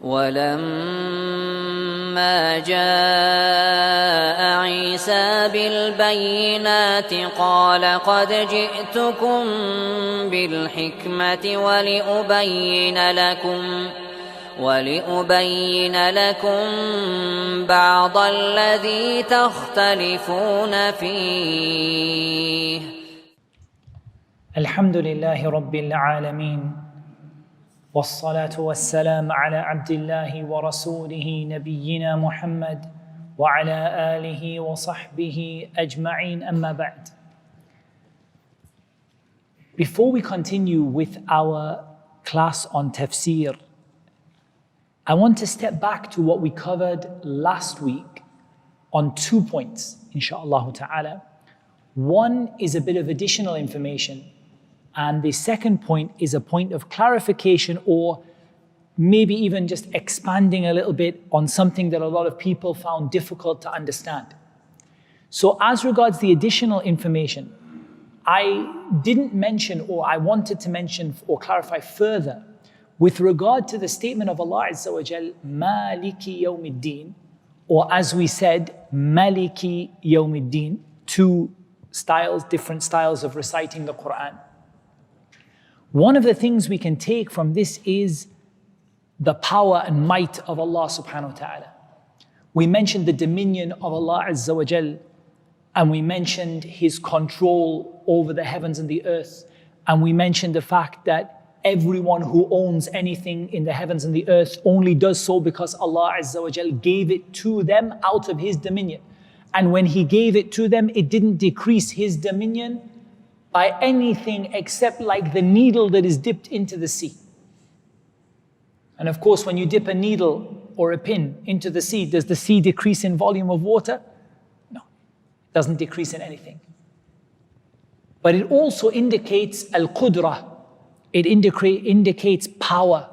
ولما جاء عيسى بالبينات قال قد جئتكم بالحكمة ولأبين لكم بعض الذي تختلفون فيه. الحمد لله رب العالمين والصلاة والسلام على عبد الله ورسوله نبينا محمد وعلى آله وصحبه أجمعين أما بعد. Before we continue with our class on Tafseer, I want to step back to what we covered last week on 2 points, inshaAllah ta'ala. One is a bit of additional information, and the second point is a point of clarification, or maybe even just expanding a little bit on something that a lot of people found difficult to understand. So as regards the additional information, I didn't mention, or I wanted to mention or clarify further with regard to the statement of Allah Azza wa Jal, Maliki Yawmiddin, or as we said, Maliki Yawmiddin, two styles, different styles of reciting the Quran. One of the things we can take from this is the power and might of Allah subhanahu wa ta'ala. We mentioned the dominion of Allah Azza wa Jal, and we mentioned His control over the heavens and the earth, and we mentioned the fact that everyone who owns anything in the heavens and the earth only does so because Allah Azza wa Jal gave it to them out of His dominion. And when He gave it to them, it didn't decrease His dominion by anything except like the needle that is dipped into the sea. And of course, when you dip a needle or a pin into the sea, does the sea decrease in volume of water? No, it doesn't decrease in anything. But it also indicates al-qudrah. It indicates power,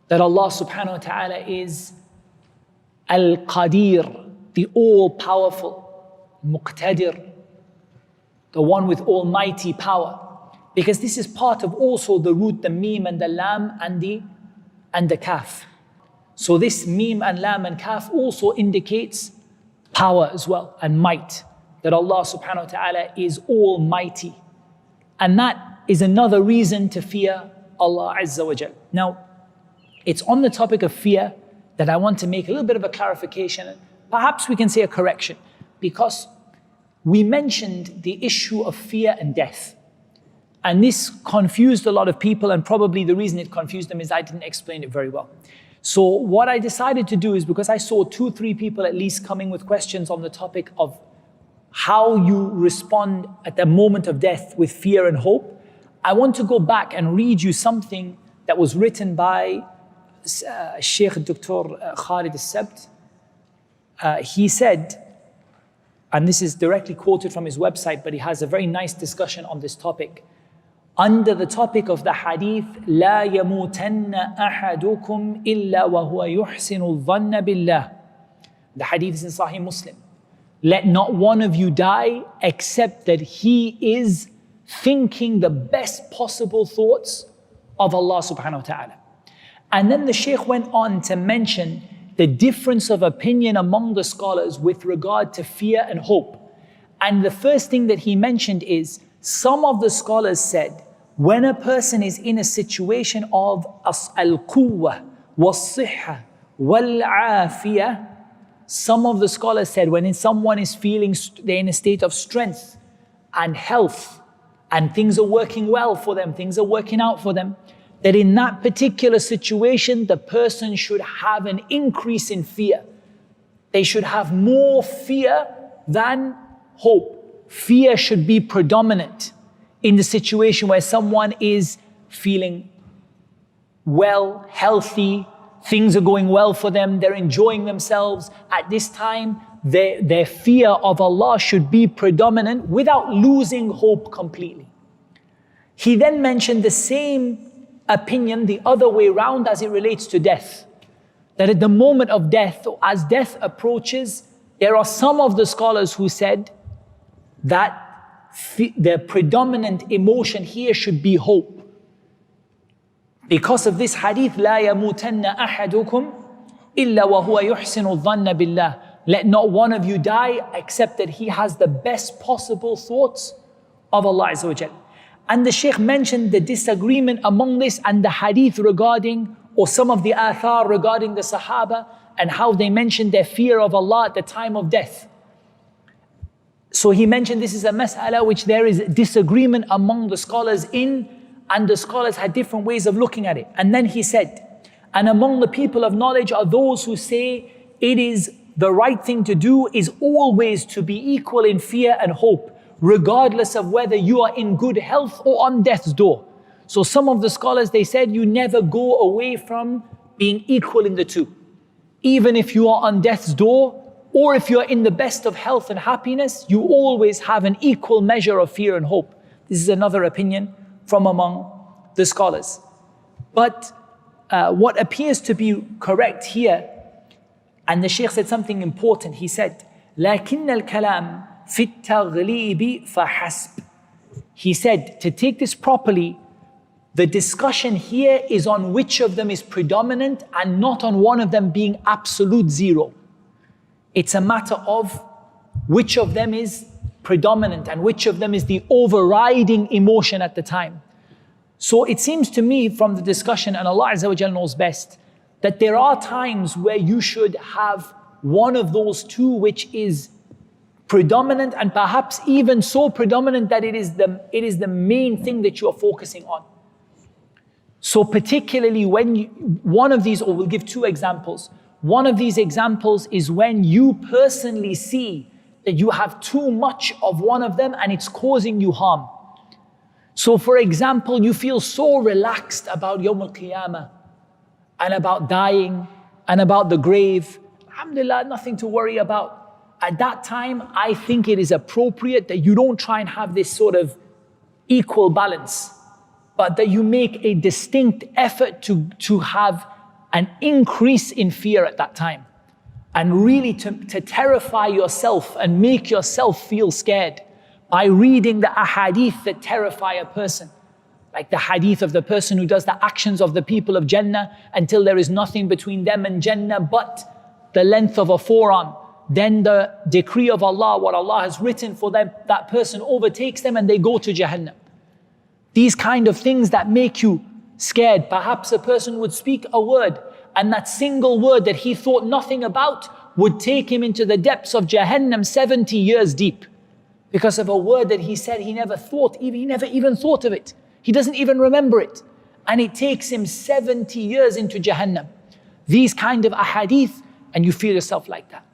that Allah subhanahu wa ta'ala is al-qadir, the all-powerful, muqtadir, the one with almighty power. Because this is part of also the root, the mim and the lam and the kaf. So this mim and lam and kaf also indicates power as well, and might, that Allah subhanahu wa ta'ala is almighty. And that is another reason to fear Allah Azza wa Jal. Now, it's on the topic of fear that I want to make a little bit of a clarification. Perhaps we can say a correction, because we mentioned the issue of fear and death. And this confused a lot of people, and probably the reason it confused them is I didn't explain it very well. So what I decided to do is, because I saw 2-3 people at least coming with questions on the topic of how you respond at the moment of death with fear and hope, I want to go back and read you something that was written by Sheikh Dr. Khalid al-Sabt. He said, and this is directly quoted from his website, but he has a very nice discussion on this topic. Under the topic of the hadith, لا يموتن أحدكم إلا وهو يحسن الظن بالله. The hadith is in Sahih Muslim. Let not one of you die except that he is thinking the best possible thoughts of Allah subhanahu wa ta'ala. And then the Shaykh went on to mention the difference of opinion among the scholars with regard to fear and hope. And the first thing that he mentioned is, some of the scholars said, when a person is in a situation of al-quwwah, was-sihha, wal-afiyah, some of the scholars said when someone is feeling they're in a state of strength and health, and things are working well for them, things are working out for them, that in that particular situation, the person should have an increase in fear. They should have more fear than hope. Fear should be predominant in the situation where someone is feeling well, healthy, things are going well for them, they're enjoying themselves. At this time, their fear of Allah should be predominant without losing hope completely. He then mentioned the same opinion the other way around as it relates to death. That at the moment of death, or as death approaches, there are some of the scholars who said that the predominant emotion here should be hope. Because of this hadith, لا يموتن أحدكم إلا وهو يحسن الظن بالله. Let not one of you die except that he has the best possible thoughts of Allah Azza wa Jal. And the Shaykh mentioned the disagreement among this and the hadith regarding, or some of the athar regarding the Sahaba and how they mentioned their fear of Allah at the time of death. So he mentioned this is a mas'ala which there is disagreement among the scholars in, and the scholars had different ways of looking at it. And then he said, and among the people of knowledge are those who say it is the right thing to do is always to be equal in fear and hope, regardless of whether you are in good health or on death's door. So some of the scholars, they said you never go away from being equal in the two. Even if you are on death's door, or if you're in the best of health and happiness, you always have an equal measure of fear and hope. This is another opinion from among the scholars. But what appears to be correct here, and the Shaykh said something important. He said, لكن الكلام في التغليب فحسب. He said, to take this properly, the discussion here is on which of them is predominant and not on one of them being absolute zero. It's a matter of which of them is predominant and which of them is the overriding emotion at the time. So it seems to me from the discussion, and Allah Azza wa Jalla knows best, that there are times where you should have one of those two which is predominant, and perhaps even so predominant that it is the main thing that you are focusing on. So particularly when one of these, or we'll give two examples. One of these examples is when you personally see that you have too much of one of them and it's causing you harm. So for example, you feel so relaxed about Yawm al-Qiyamah and about dying and about the grave. Alhamdulillah, nothing to worry about. At that time, I think it is appropriate that you don't try and have this sort of equal balance, but that you make a distinct effort to have an increase in fear at that time, and really to terrify yourself and make yourself feel scared by reading the ahadith that terrify a person. Like the hadith of the person who does the actions of the people of Jannah until there is nothing between them and Jannah but the length of a forearm. Then the decree of Allah, what Allah has written for them, that person overtakes them and they go to Jahannam. These kind of things that make you scared. Perhaps a person would speak a word, and that single word that he thought nothing about would take him into the depths of Jahannam 70 years deep. Because of a word that he said he never even thought of it. He doesn't even remember it. And it takes him 70 years into Jahannam. These kind of ahadith, and you feel yourself like that.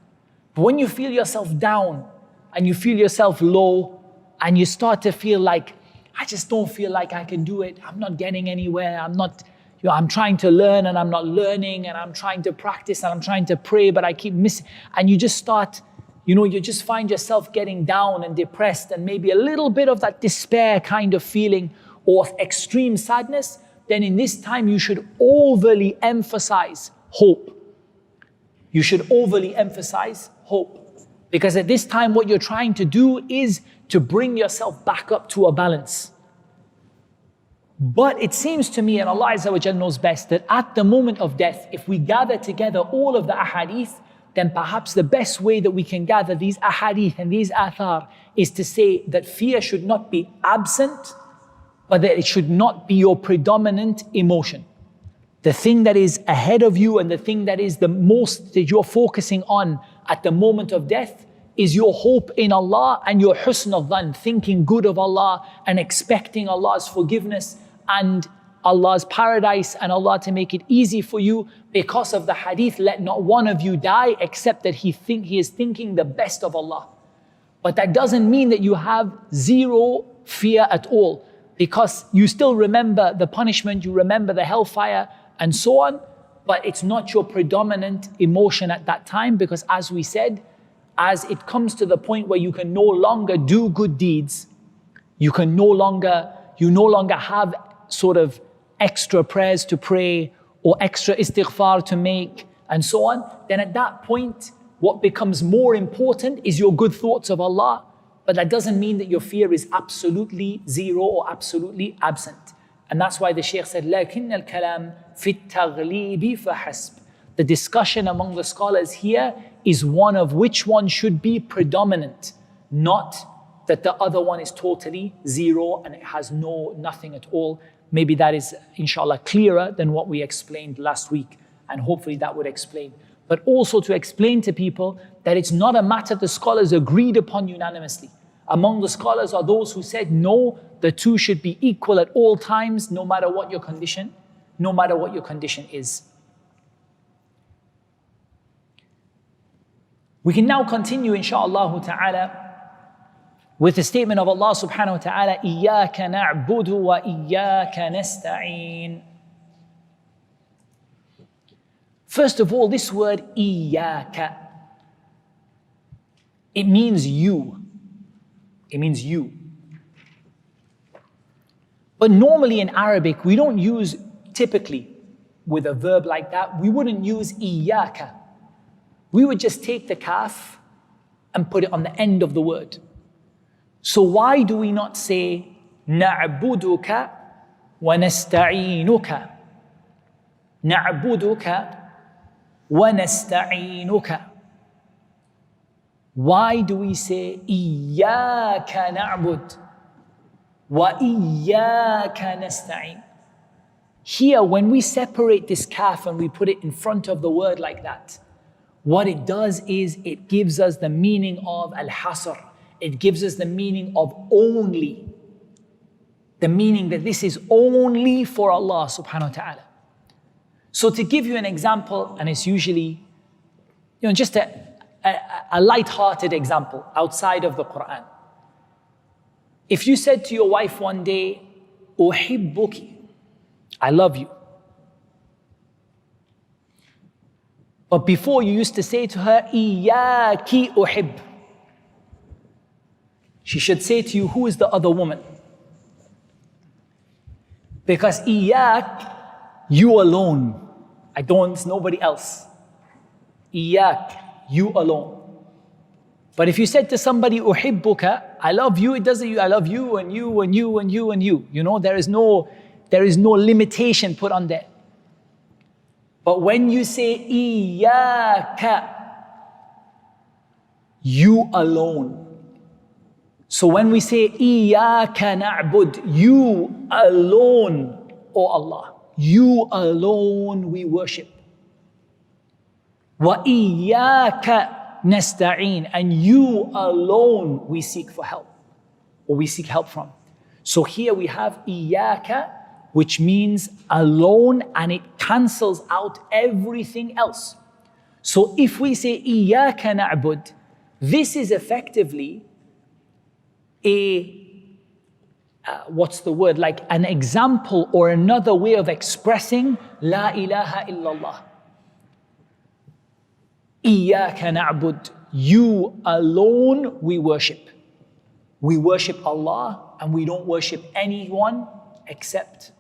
But when you feel yourself down, and you feel yourself low, and you start to feel like, I just don't feel like I can do it. I'm not getting anywhere. I'm trying to learn and I'm not learning, and I'm trying to practice and I'm trying to pray, but I keep missing. And you just start, you just find yourself getting down and depressed, and maybe a little bit of that despair kind of feeling or extreme sadness. Then in this time you should overly emphasize hope. You should overly emphasize hope. Because at this time what you're trying to do is to bring yourself back up to a balance. But it seems to me, and Allah Azza wa Jalla knows best, that at the moment of death, if we gather together all of the ahadith, then perhaps the best way that we can gather these ahadith and these athar is to say that fear should not be absent, but that it should not be your predominant emotion. The thing that is ahead of you and the thing that is the most that you're focusing on at the moment of death is your hope in Allah and your husn al-dhan, thinking good of Allah and expecting Allah's forgiveness and Allah's paradise and Allah to make it easy for you. Because of the hadith, let not one of you die except that he is thinking the best of Allah. But that doesn't mean that you have zero fear at all, because you still remember the punishment, you remember the hellfire and so on, but it's not your predominant emotion at that time, because as we said, as it comes to the point where you can no longer do good deeds, you no longer have sort of extra prayers to pray or extra istighfar to make and so on, then at that point, what becomes more important is your good thoughts of Allah. But that doesn't mean that your fear is absolutely zero or absolutely absent. And that's why the Shaykh said, لَكِنَّ الْكَلَامِ فِي التَّغْلِيبِ فَحَسْبِ. The discussion among the scholars here is one of which one should be predominant, not that the other one is totally zero and it has nothing at all. Maybe that is, inshallah, clearer than what we explained last week, and hopefully that would explain. But also to explain to people that it's not a matter the scholars agreed upon unanimously. Among the scholars are those who said, no, the two should be equal at all times, no matter what your condition is. We can now continue, inshaAllah ta'ala, with the statement of Allah subhanahu wa ta'ala, إِيَّاكَ نَعْبُدُ وَإِيَّاكَ نَسْتَعِينُ. First of all, this word إِيَّاكَ, it means you. It means you. But normally in Arabic, we don't use, typically, with a verb like that, we wouldn't use إِيَّاكَ. We would just take the kaf and put it on the end of the word. So why do we not say نَعْبُدُكَ وَنَسْتَعِينُكَ? نَعْبُدُكَ وَنَسْتَعِينُكَ. Why do we say إِيَّاكَ نَعْبُدُ وَإِيَّاكَ نَسْتَعِينُ? Here, when we separate this kaf and we put it in front of the word like that, what it does is it gives us the meaning of al-hasr. It gives us the meaning of only. The meaning that this is only for Allah subhanahu wa ta'ala. So to give you an example, and it's usually, just a light-hearted example outside of the Quran. If you said to your wife one day, أُحِبُّكِ, I love you. But before you used to say to her, إِيَّاكِ أُحِبُّ. She should say to you, who is the other woman? Because إِيَّاك, you alone. It's nobody else. إِيَّاك, you alone. But if you said to somebody, أُحِبُّكَ, I love you, it doesn't, I love you and you and you and you and you. There is no limitation put on there. But when you say إِيَّاكَ, you alone. So when we say إِيَّاكَ نَعْبُدْ, you alone, O Allah, you alone we worship. وَإِيَّاكَ نَسْتَعِينُ, and you alone we seek for help, or we seek help from. So here we have إِيَّاكَ, which means alone, and it cancels out everything else. So if we say إِيَّاكَ نَعْبُدْ, this is effectively like an example or another way of expressing La ilaha illallah. إِيَّاكَ نَعْبُدْ, you alone we worship. We worship Allah and we don't worship anyone except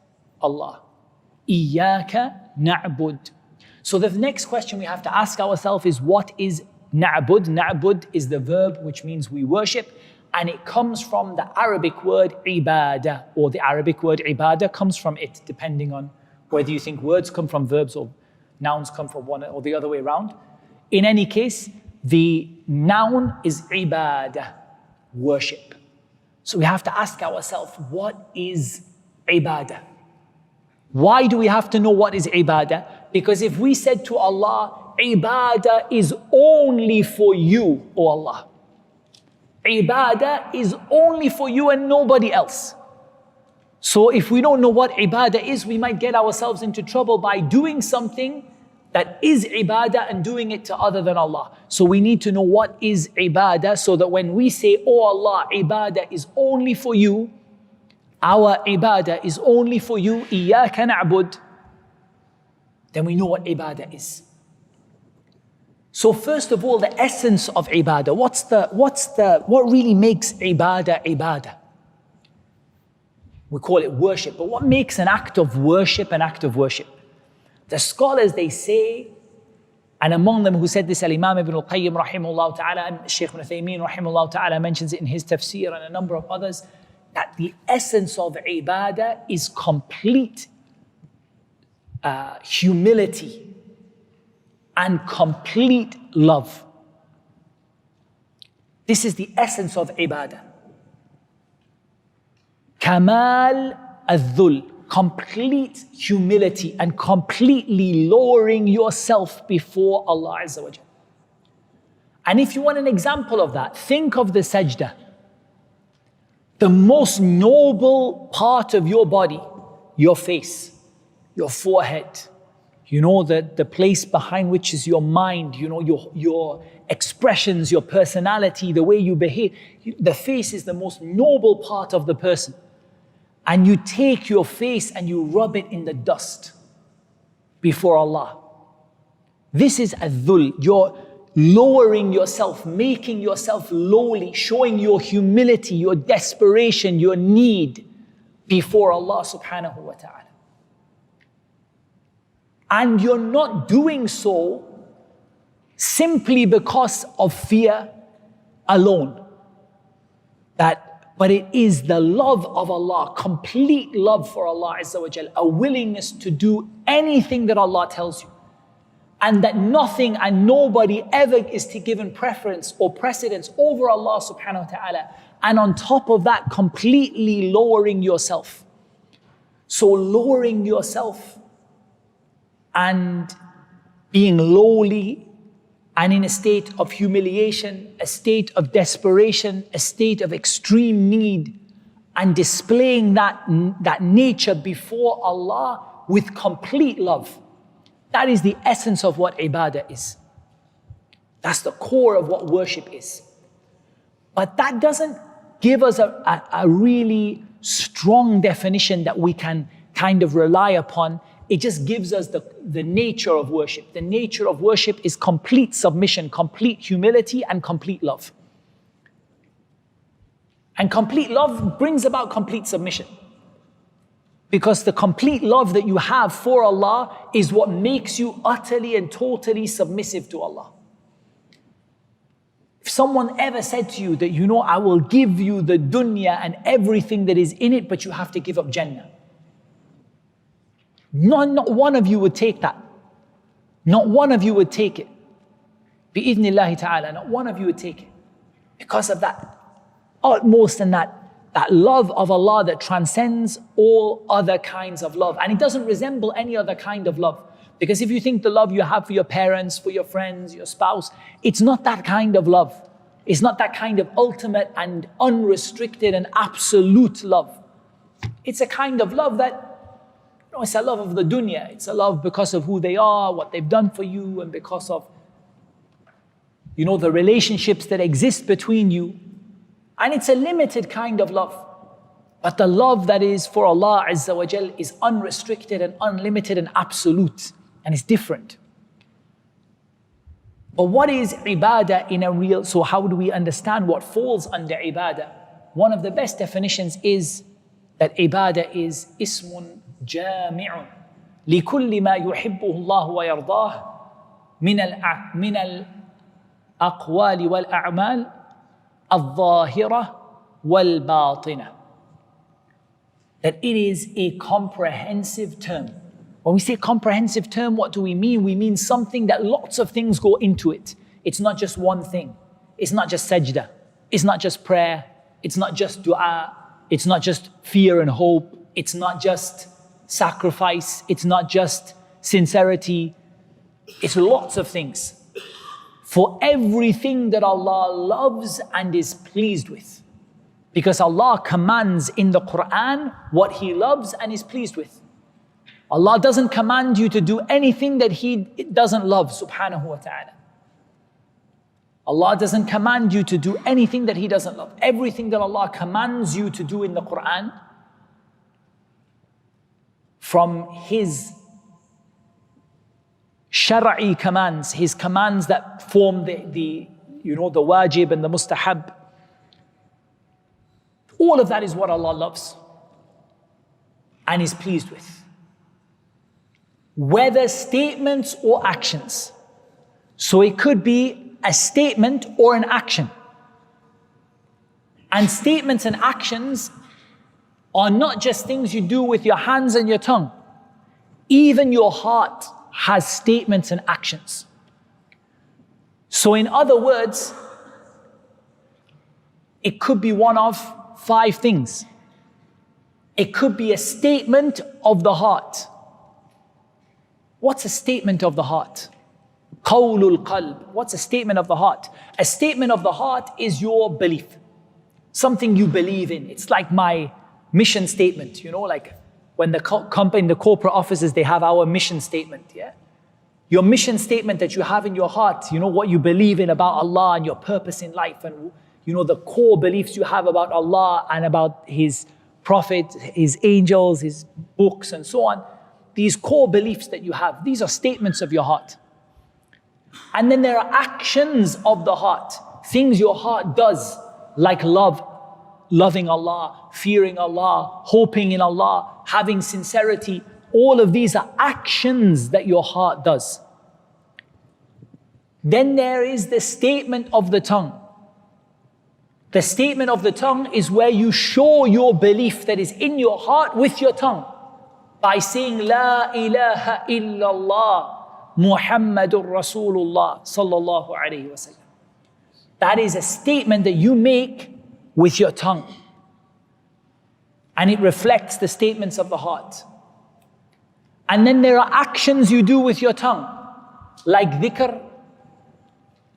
Allah. إِيَّاكَ نَعْبُدْ. So the next question we have to ask ourselves is, what is na'bud? Na'bud is the verb which means we worship, and it comes from the Arabic word ibadah, or the Arabic word ibadah comes from it, depending on whether you think words come from verbs or nouns come from one or the other way around. In any case, the noun is ibadah, worship. So we have to ask ourselves, what is ibadah? Why do we have to know what is ibadah? Because if we said to Allah, ibadah is only for you, O Allah. Ibadah is only for you and nobody else. So if we don't know what ibadah is, we might get ourselves into trouble by doing something that is ibadah and doing it to other than Allah. So we need to know what is ibadah, so that when we say, oh Allah, ibadah is only for you, our ibadah is only for you, إِيَّاكَ نَعْبُدْ, then we know what ibadah is. So first of all, the essence of ibadah. What really makes ibadah ibadah? We call it worship, but what makes an act of worship an act of worship? The scholars, they say, and among them who said this, Al-Imam Ibn Al-Qayyim rahimahullah ta'ala, and Shaykh Ibn Uthaymeen rahimahullah ta'ala mentions it in his Tafseer, and a number of others, that the essence of ibadah is complete humility and complete love. This is the essence of ibadah. Kamal al-dhul, complete humility and completely lowering yourself before Allah Azza wa Jal. And if you want an example of that, think of the sajda. The most noble part of your body, your face, your forehead, the place behind which is your mind, your expressions, your personality, the way you behave. The face is the most noble part of the person. And you take your face and you rub it in the dust before Allah. This is adh-dhul. You're lowering yourself, making yourself lowly, showing your humility, your desperation, your need before Allah subhanahu wa ta'ala. And you're not doing so simply because of fear alone. But it is the love of Allah, complete love for Allah Azza wa Jal, a willingness to do anything that Allah tells you. And that nothing and nobody ever is to given preference or precedence over Allah subhanahu wa ta'ala. And on top of that, completely lowering yourself. So lowering yourself and being lowly and in a state of humiliation, a state of desperation, a state of extreme need, and displaying that nature before Allah with complete love. That is the essence of what ibadah is. That's the core of what worship is. But that doesn't give us a really strong definition that we can kind of rely upon. It just gives us the nature of worship. The nature of worship is complete submission, complete humility, and complete love. And complete love brings about complete submission. Because the complete love that you have for Allah is what makes you utterly and totally submissive to Allah. If someone ever said to you that, I will give you the dunya and everything that is in it, but you have to give up Jannah. Not one of you would take that. Not one of you would take it. Bi-idhnillahi ta'ala, not one of you would take it. Because of that utmost and that love of Allah that transcends all other kinds of love. And it doesn't resemble any other kind of love. Because if you think the love you have for your parents, for your friends, your spouse, it's not that kind of love. It's not that kind of ultimate and unrestricted and absolute love. It's a kind of love that it's a love of the dunya. It's a love because of who they are, what they've done for you, and because of, the relationships that exist between you. And it's a limited kind of love. But the love that is for Allah Azza wa Jal is unrestricted and unlimited and absolute. And it's different. But what is ibadah in a real, so how do we understand what falls under ibadah? One of the best definitions is that ibadah is ismun جامع لكل ما يحبه الله ويرضاه من الأقوال والأعمال الظاهرة والباطنة. That it is a comprehensive term. When we say comprehensive term, what do we mean? We mean something that lots of things go into it. It's not just one thing. It's not just sajda. It's not just prayer. It's not just dua. It's not just fear and hope. It's not just sacrifice, it's not just sincerity, it's lots of things. For everything that Allah loves and is pleased with. Because Allah commands in the Quran what He loves and is pleased with. Allah doesn't command you to do anything that He doesn't love, subhanahu wa ta'ala. Allah doesn't command you to do anything that He doesn't love. Everything that Allah commands you to do in the Quran, from His shar'i commands, His commands that form the wajib and the mustahab. All of that is what Allah loves and is pleased with. Whether statements or actions. So it could be a statement or an action. And statements and actions are not just things you do with your hands and your tongue. Even your heart has statements and actions. So in other words, it could be one of 5 things. It could be a statement of the heart. What's a statement of the heart? Qawlul qalb. What's a statement of the heart? A statement of the heart is your belief. Something you believe in. It's like my mission statement, like when the company, the corporate offices, they have our mission statement, yeah? Your mission statement that you have in your heart, what you believe in about Allah and your purpose in life, and the core beliefs you have about Allah and about His Prophet, His angels, His books and so on. These core beliefs that you have, these are statements of your heart. And then there are actions of the heart, things your heart does, like loving Allah, fearing Allah, hoping in Allah, having sincerity. All of these are actions that your heart does. Then there is the statement of the tongue. The statement of the tongue is where you show your belief that is in your heart with your tongue by saying La ilaha illallah Muhammadur Rasulullah sallallahu alayhi wa sallam. That is a statement that you make with your tongue. And it reflects the statements of the heart. And then there are actions you do with your tongue, like dhikr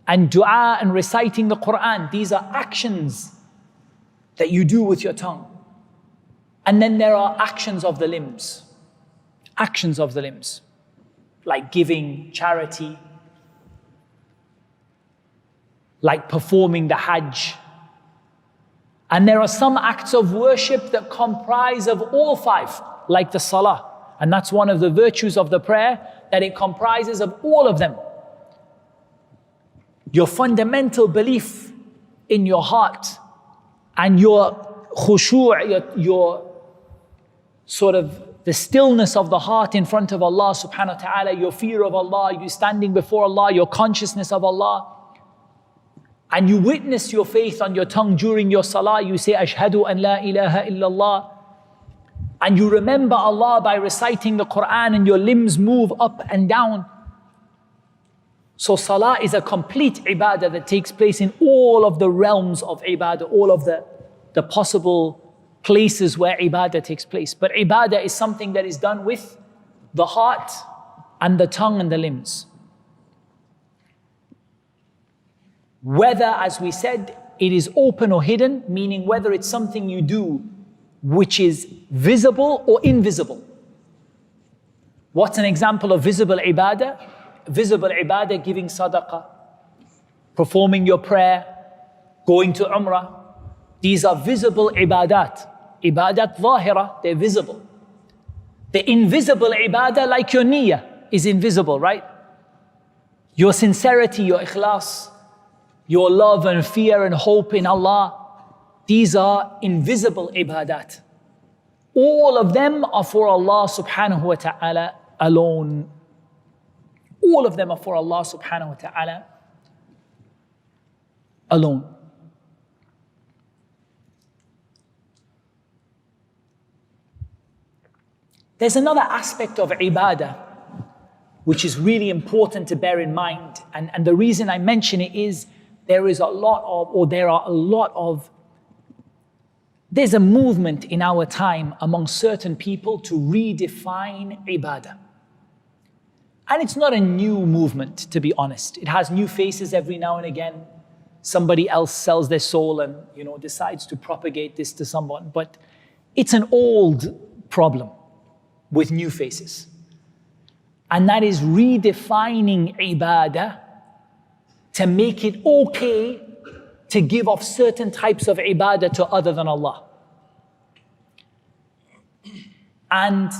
and dua and reciting the Quran. These are actions that you do with your tongue. And then there are actions of the limbs. Actions of the limbs, like giving, charity, like performing the Hajj. And there are some acts of worship that comprise of all 5, like the salah. And that's one of the virtues of the prayer, that it comprises of all of them. Your fundamental belief in your heart and your khushu', your sort of the stillness of the heart in front of Allah subhanahu wa ta'ala, your fear of Allah, you standing before Allah, your consciousness of Allah. And you witness your faith on your tongue during your salah. You say, Ashhadu an la ilaha illallah. And you remember Allah by reciting the Quran, and your limbs move up and down. So salah is a complete ibadah that takes place in all of the realms of ibadah, all of the possible places where ibadah takes place. But ibadah is something that is done with the heart and the tongue and the limbs. Whether, as we said, it is open or hidden, meaning whether it's something you do which is visible or invisible. What's an example of visible ibadah? Visible ibadah, giving sadaqah, performing your prayer, going to umrah. These are visible ibadat. Ibadat zahira, they're visible. The invisible ibadah, like your niyyah, is invisible, right? Your sincerity, your ikhlas, your love and fear and hope in Allah, these are invisible ibadat. All of them are for Allah subhanahu wa ta'ala alone. All of them are for Allah subhanahu wa ta'ala alone. There's another aspect of ibadah which is really important to bear in mind. And the reason I mention it is there's a movement in our time among certain people to redefine ibadah. And it's not a new movement, to be honest. It has new faces every now and again. Somebody else sells their soul and decides to propagate this to someone. But it's an old problem with new faces. And that is redefining ibadah to make it okay to give off certain types of ibadah to other than Allah. And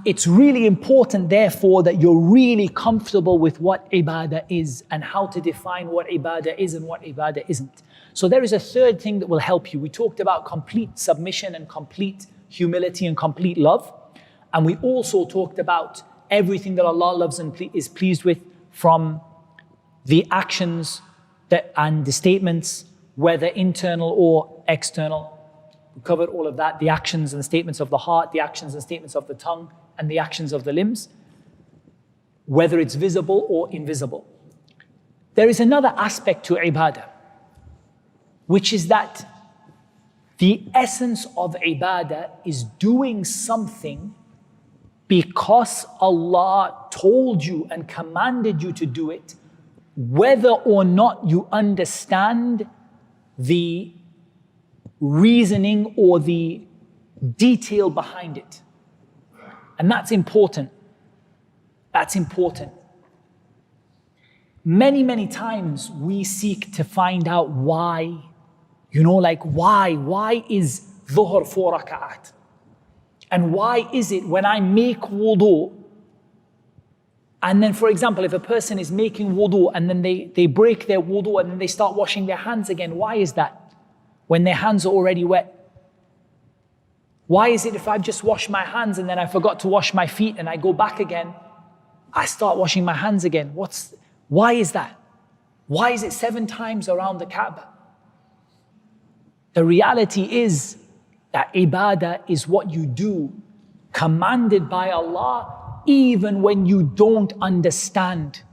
it's really important, therefore, that you're really comfortable with what ibadah is and how to define what ibadah is and what ibadah isn't. So there is a third thing that will help you. We talked about complete submission and complete humility and complete love. And we also talked about everything that Allah loves and is pleased with, from the actions and the statements, whether internal or external. We covered all of that, the actions and statements of the heart, the actions and statements of the tongue, and the actions of the limbs, whether it's visible or invisible. There is another aspect to ibadah, which is that the essence of ibadah is doing something because Allah told you and commanded you to do it, whether or not you understand the reasoning or the detail behind it. And that's important. That's important. Many, many times we seek to find out why. Why is dhuhr 4 raka'at? And why is it when I make wudu, and then, for example, if a person is making wudu and then they break their wudu and then they start washing their hands again, why is that? When their hands are already wet. Why is it if I've just washed my hands and then I forgot to wash my feet and I go back again, I start washing my hands again? Why is that? Why is it 7 times around the Kaaba? The reality is that ibadah is what you do, commanded by Allah, even when you don't understand,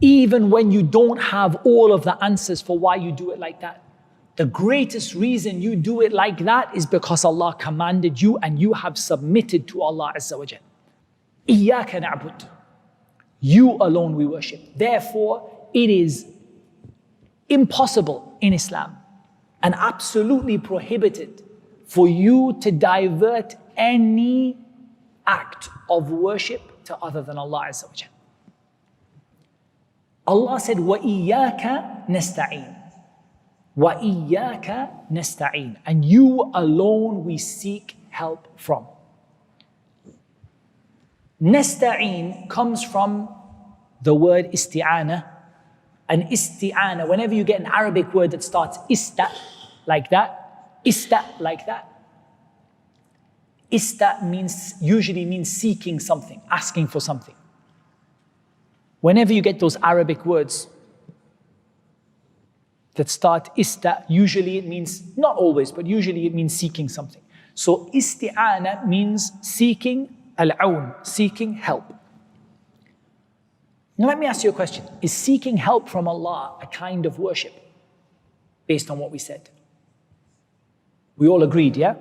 even when you don't have all of the answers for why you do it like that. The greatest reason you do it like that is because Allah commanded you and you have submitted to Allah Azza wa Jal. Iyaka na'bud. You alone we worship. Therefore, it is impossible in Islam and absolutely prohibited for you to divert any act of worship to other than Allah Azza wa Jal. Allah said, وَإِيَّاكَ نَسْتَعِينَ. وَإِيَّاكَ نَسْتَعِينَ. And you alone we seek help from. Nasta'een comes from the word isti'ana. And isti'ana, whenever you get an Arabic word that starts ista, like that, ista, like that. Ista usually means seeking something, asking for something. Whenever you get those Arabic words that start ista, usually it means, not always, but usually it means seeking something. So isti'ana means seeking al-awn, seeking help. Now let me ask you a question. Is seeking help from Allah a kind of worship? Based on what we said. We all agreed, yeah?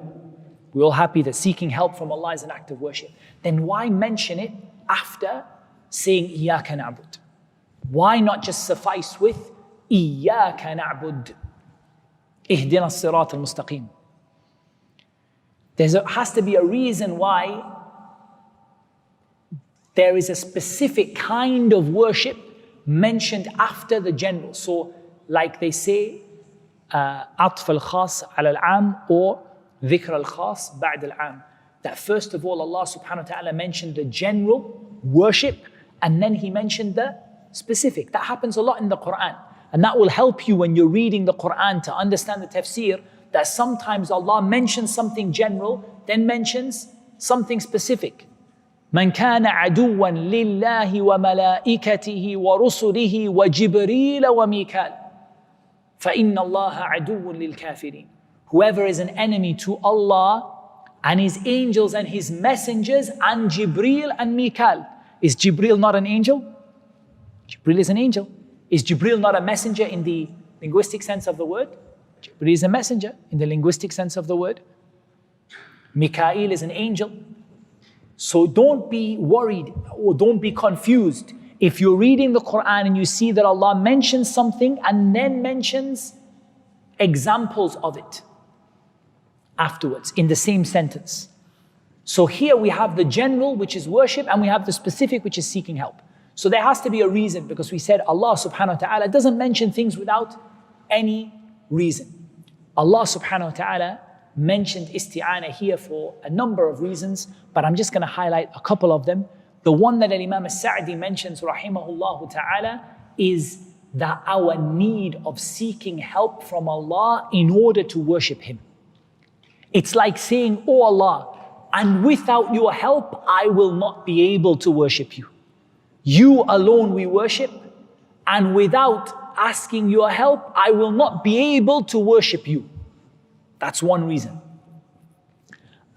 We're all happy that seeking help from Allah is an act of worship. Then why mention it after saying Iyaka na'bud? Why not just suffice with Iyaka na'bud? Ihdina as-sirat al-mustaqim. There has to be a reason why there is a specific kind of worship mentioned after the general. So, like they say, عطف الخاص على العام or ذكر الخاص بعد العام. That first of all, Allah subhanahu wa ta'ala mentioned the general worship and then He mentioned the specific. That happens a lot in the Quran. And that will help you when you're reading the Quran to understand the tafsir, that sometimes Allah mentions something general, then mentions something specific. من كان عدوا لله وملائكته ورسله وجبريل وميكال فإن الله عدو للكافرين. Whoever is an enemy to Allah and His angels and His messengers and Jibreel and Mikal. Is Jibreel not an angel? Jibreel is an angel. Is Jibreel not a messenger in the linguistic sense of the word? Jibreel is a messenger in the linguistic sense of the word. Mikael is an angel. So don't be worried or don't be confused. If you're reading the Quran and you see that Allah mentions something and then mentions examples of it afterwards in the same sentence. So here we have the general, which is worship, and we have the specific, which is seeking help. So there has to be a reason, because we said Allah subhanahu wa ta'ala doesn't mention things without any reason. Allah subhanahu wa ta'ala mentioned isti'ana here for a number of reasons, but I'm just going to highlight a couple of them. The one that Imam al-Sa'di mentions, rahimahullah ta'ala, is that our need of seeking help from Allah in order to worship Him. It's like saying, oh Allah, and without your help, I will not be able to worship you. You alone we worship, and without asking your help, I will not be able to worship you. That's one reason.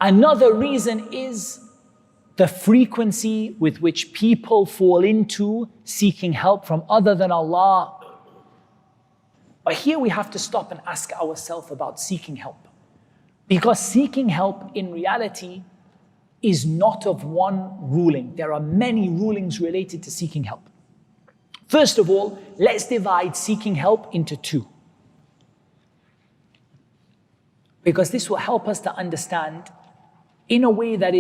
Another reason is the frequency with which people fall into seeking help from other than Allah. But here we have to stop and ask ourselves about seeking help. Because seeking help in reality is not of one ruling. There are many rulings related to seeking help. First of all, let's divide seeking help into two. Because this will help us to understand in a way that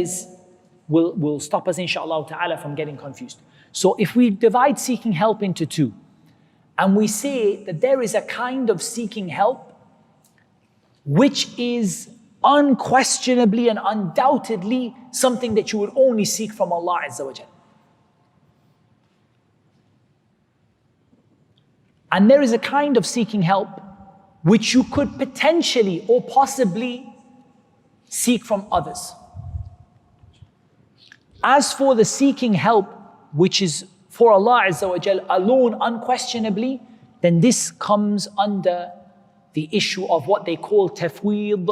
will stop us, inshallah ta'ala, from getting confused. So if we divide seeking help into two, and we say that there is a kind of seeking help which is unquestionably and undoubtedly something that you would only seek from Allah Azza wa Jal. And there is a kind of seeking help which you could potentially or possibly seek from others. As for the seeking help which is for Allah Azza wa Jal alone unquestionably, then this comes under the issue of what they call tafweed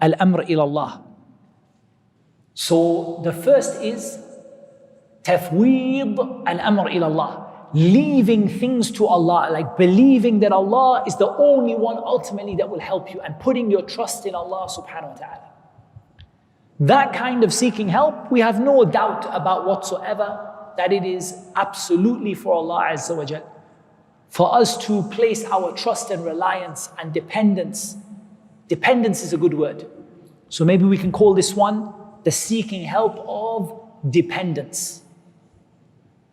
al-amr ila Allah. So the first is tafweed al-amr ila Allah, leaving things to Allah, like believing that Allah is the only one ultimately that will help you and putting your trust in Allah subhanahu wa ta'ala. That kind of seeking help, we have no doubt about whatsoever that it is absolutely for Allah Azza wa Jal. For us to place our trust and reliance and dependence. Dependence is a good word. So maybe we can call this one the seeking help of dependence.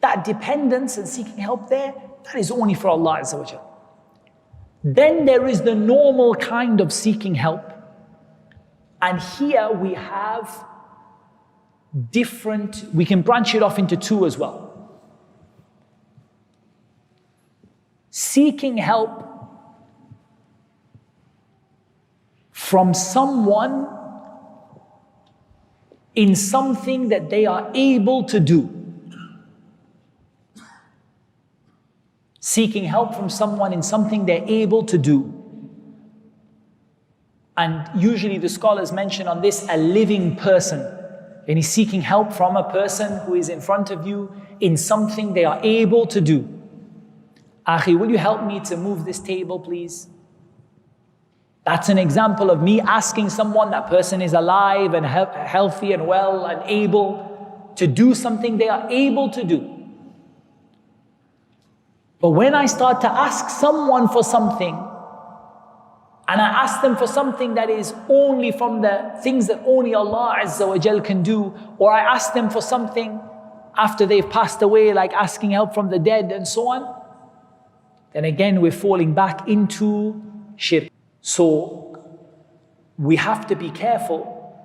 That dependence and seeking help there, that is only for Allah Azza wa Jal. Then there is the normal kind of seeking help. And here we have we can branch it off into two as well. Seeking help from someone in something that they are able to do. Seeking help from someone in something they're able to do. And usually the scholars mention on this a living person. And he's seeking help from a person who is in front of you in something they are able to do. Akhi, will you help me to move this table, please? That's an example of me asking someone, that person is alive and healthy and well and able to do something they are able to do. But when I start to ask someone for something, and I ask them for something that is only from the things that only Allah Azza wa Jal can do, or I ask them for something after they've passed away, like asking help from the dead and so on, then again we're falling back into shirk. So we have to be careful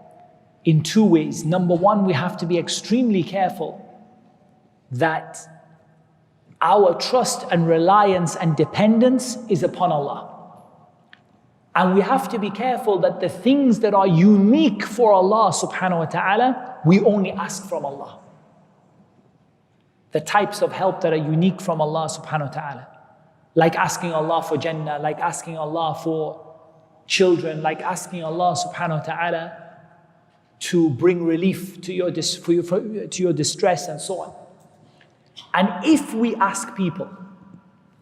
in two ways. Number one, we have to be extremely careful that our trust and reliance and dependence is upon Allah. And we have to be careful that the things that are unique for Allah subhanahu wa ta'ala, we only ask from Allah. The types of help that are unique from Allah subhanahu wa ta'ala. Like asking Allah for Jannah, like asking Allah for children, like asking Allah subhanahu wa ta'ala to bring relief to your distress and so on. And if we ask people,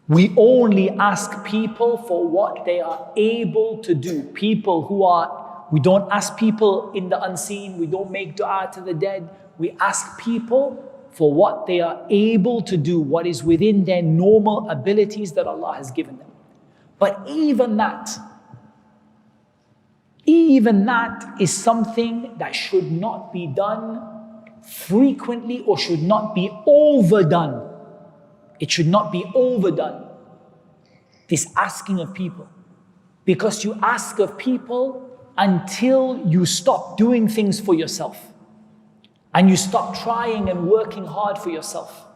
we only ask people for what they are able to do. We don't ask people in the unseen, we don't make dua to the dead. We ask people for what they are able to do, what is within their normal abilities that Allah has given them. But even that is something that should not be done frequently or should not be overdone. It should not be overdone, this asking of people. Because you ask of people until you stop doing things for yourself. And you stop trying and working hard for yourself.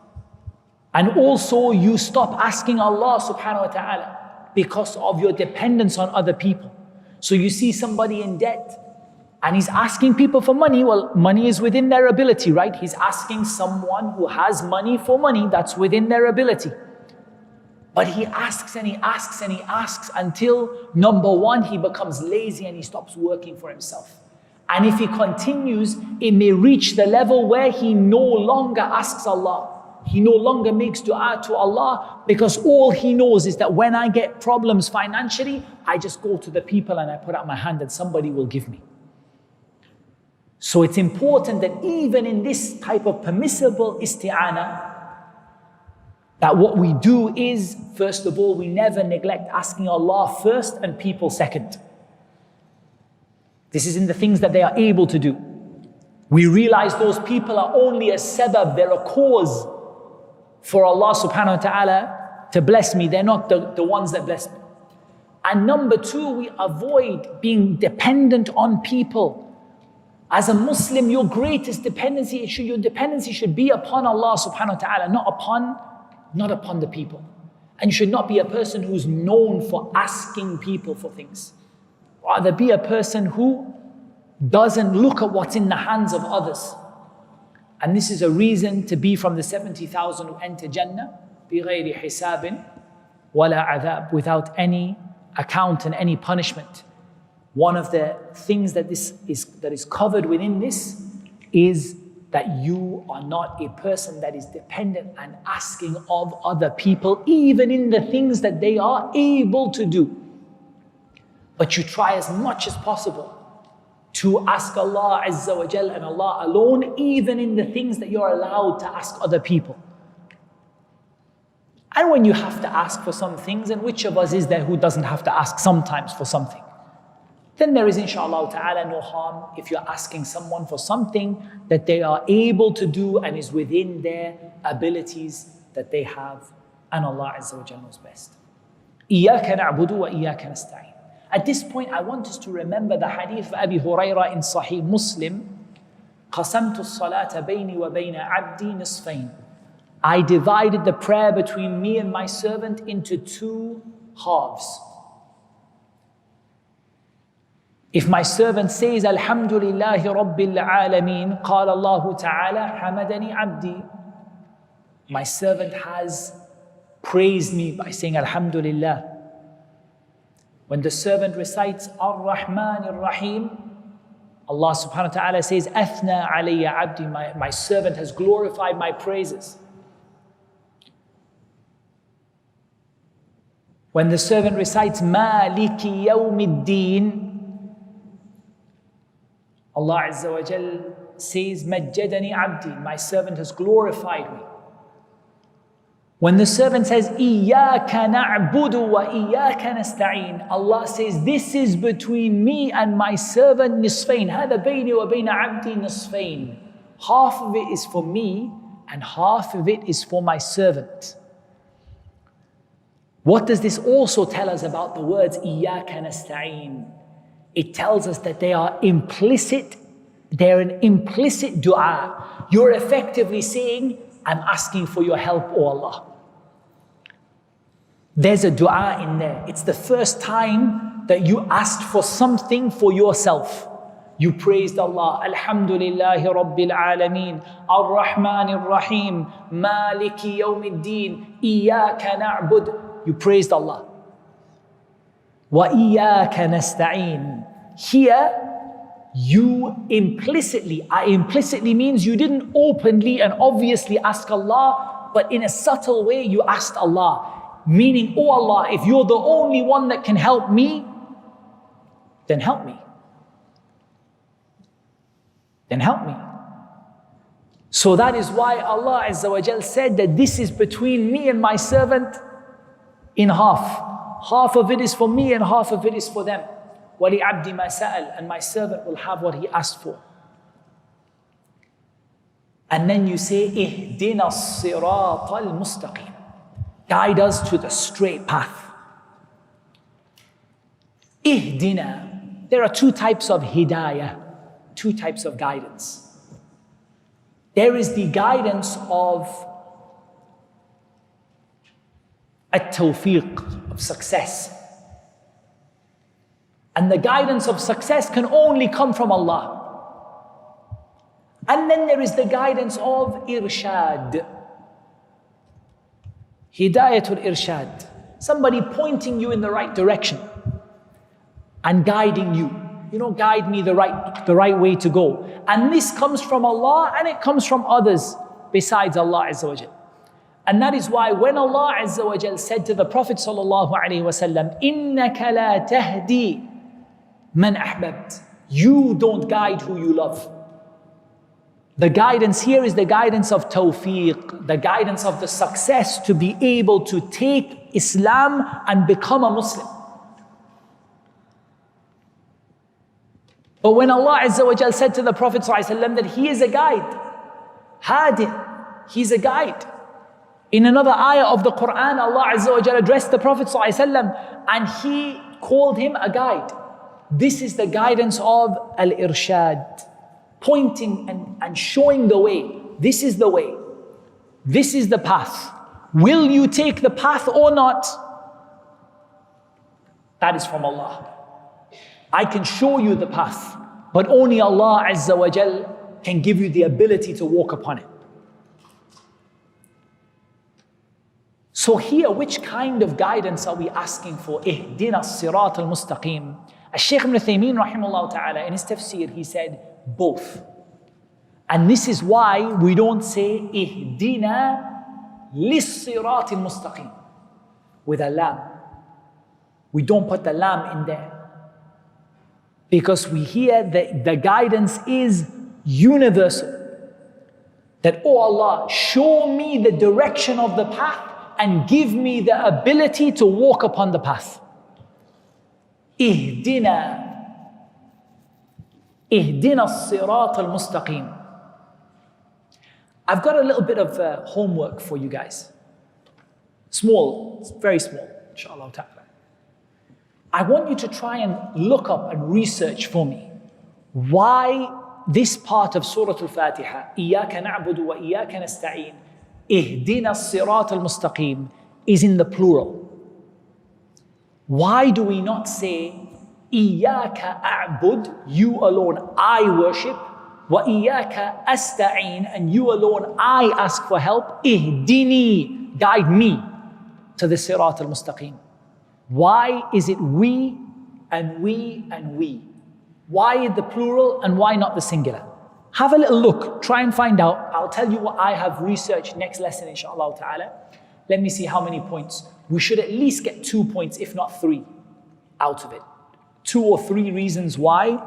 And also you stop asking Allah subhanahu wa ta'ala because of your dependence on other people. So you see somebody in debt and he's asking people for money. Well, money is within their ability, right? He's asking someone who has money for money, that's within their ability. But he asks and he asks and he asks until, number one, he becomes lazy and he stops working for himself. And if he continues, it may reach the level where he no longer asks Allah. He no longer makes dua to Allah, because all he knows is that when I get problems financially, I just go to the people and I put out my hand and somebody will give me. So it's important that even in this type of permissible isti'ana, that what we do is, first of all, we never neglect asking Allah first and people second. This is in the things that they are able to do. We realize those people are only a sabab, they're a cause for Allah subhanahu wa ta'ala to bless me. They're not the ones that bless me. And number two, we avoid being dependent on people. As a Muslim, your greatest dependency, your dependency should be upon Allah subhanahu wa ta'ala, not upon the people. And you should not be a person who's known for asking people for things. Rather be a person who doesn't look at what's in the hands of others. And this is a reason to be from the 70,000 who enter Jannah بِغَيْرِ حِسَابٍ وَلَا عَذَابٍ, without any account and any punishment. One of the things that is covered within this is that you are not a person that is dependent and asking of other people, even in the things that they are able to do. But you try as much as possible to ask Allah Azza wa Jal and Allah alone, even in the things that you're allowed to ask other people. And when you have to ask for some things, and which of us is there who doesn't have to ask sometimes for something? Then there is inshallah ta'ala no harm if you're asking someone for something that they are able to do and is within their abilities that they have, and Allah Azza wa Jal knows best. إِيَّاكَ نَعْبُدُ وَإِيَّاكَ نَسْتَعِينُ. At this point, I want us to remember the hadith of Abi Hurairah in Sahih Muslim. قَسَمْتُ الصَّلَاةَ بَيْنِي وَبَيْنَ عَبْدِي نِصْفَيْنِ. I divided the prayer between me and my servant into two halves. If my servant says, Alhamdulillahi Rabbil Alameen, قال الله تعالى حمدني عبدي. My servant has praised me by saying Alhamdulillah. When the servant recites Ar-Rahman Ar-Rahim, Allah subhanahu wa ta'ala says, Athna alayya abdi, my servant has glorified my praises. When the servant recites Maliki Yawmiddin, Allah Azza wa Jal says, Majjadani abdi, my servant has glorified me. When the servant says, Iyaka na'budu wa iyaka nasta'in, Allah says, this is between me and my servant nisfain. Hada bayni wa bayna abdi nisfain. Half of it is for me and half of it is for my servant. What does this also tell us about the words Iyaka nasta'in? It tells us that they are implicit, they're an implicit dua. You're effectively saying, I'm asking for your help, O Allah. There's a dua in there. It's the first time that you asked for something for yourself. You praised Allah. Alhamdulillahi Rabbil Alameen. Ar-Rahman Ar-Rahim. Maliki Yawmiddin. Iyaka na'bud. You praised Allah. Wa iyaka nasta'in. Here, you implicitly means you didn't openly and obviously ask Allah, but in a subtle way you asked Allah. Meaning, oh Allah, if you're the only one that can help me, then help me. Then help me. So that is why Allah Azza wa Jal said that this is between me and my servant in half. Half of it is for me and half of it is for them. وَلِعَبْدِ مَا سَأَلْ, and my servant will have what he asked for. And then you say, اهْدِنَا الصِّرَاطَ الْمُسْتَقِيمِ. Guide us to the straight path. Ihdina. There are two types of hidayah, two types of guidance. There is the guidance of at-tawfiq, of success. And the guidance of success can only come from Allah. And then there is the guidance of irshad. Hidayatul irshad. Somebody pointing you in the right direction and guiding you. guide me the right way to go. And this comes from Allah and it comes from others besides Allah Azza wa Jal. And that is why when Allah Azza wa Jal said to the Prophet sallallahu alaihi wasallam, إِنَّكَ لَا تَهْدِي مَنْ أَحْبَبْتَ, you don't guide who you love. The guidance here is the guidance of tawfiq, the guidance of the success to be able to take Islam and become a Muslim. But when Allah Azza wa Jal said to the Prophet ﷺ that he is a guide, Hadi, he's a guide. In another ayah of the Quran, Allah Azza wa Jal addressed the Prophet ﷺ and he called him a guide. This is the guidance of al-irshad, pointing and showing the way. This is the way. This is the path. Will you take the path or not? That is from Allah. I can show you the path, but only Allah Azza wa Jal can give you the ability to walk upon it. So here, which kind of guidance are we asking for? Ihdina as-sirat al-mustaqim. Shaykh ibn Uthaymeen rahimahullah ta'ala in his tafseer, he said both. And this is why we don't say ihdina lis-sirat al-mustaqim with a lam. We don't put the lam in there. Because we hear that the guidance is universal. That, oh Allah, show me the direction of the path and give me the ability to walk upon the path. Ihdina as-sirat al-mustaqim. I've got a little bit of homework for you guys. Small, it's very small, inshallah ta'ala. I want you to try and look up and research for me why this part of Surah Al-Faatihah, إِيَّاكَ نَعْبُدُ وَإِيَّاكَ نَسْتَعِينُ, إِهْدِنَا الصِّرَاطَ الْمُسْتَقِيمِ, is in the plural. Why do we not say إِيَّاكَ أَعْبُدُ, you alone I worship, وَإِيَّاكَ أَسْتَعِينُ, and you alone I ask for help, إِهْدِنِي, guide me to the Sirat al-Mustaqim. Why is it we and we and we? Why the plural and why not the singular? Have a little look, try and find out. I'll tell you what I have researched next lesson, inshallah ta'ala. Let me see how many points. We should at least get 2 points, if not 3, out of it. 2 or 3 reasons why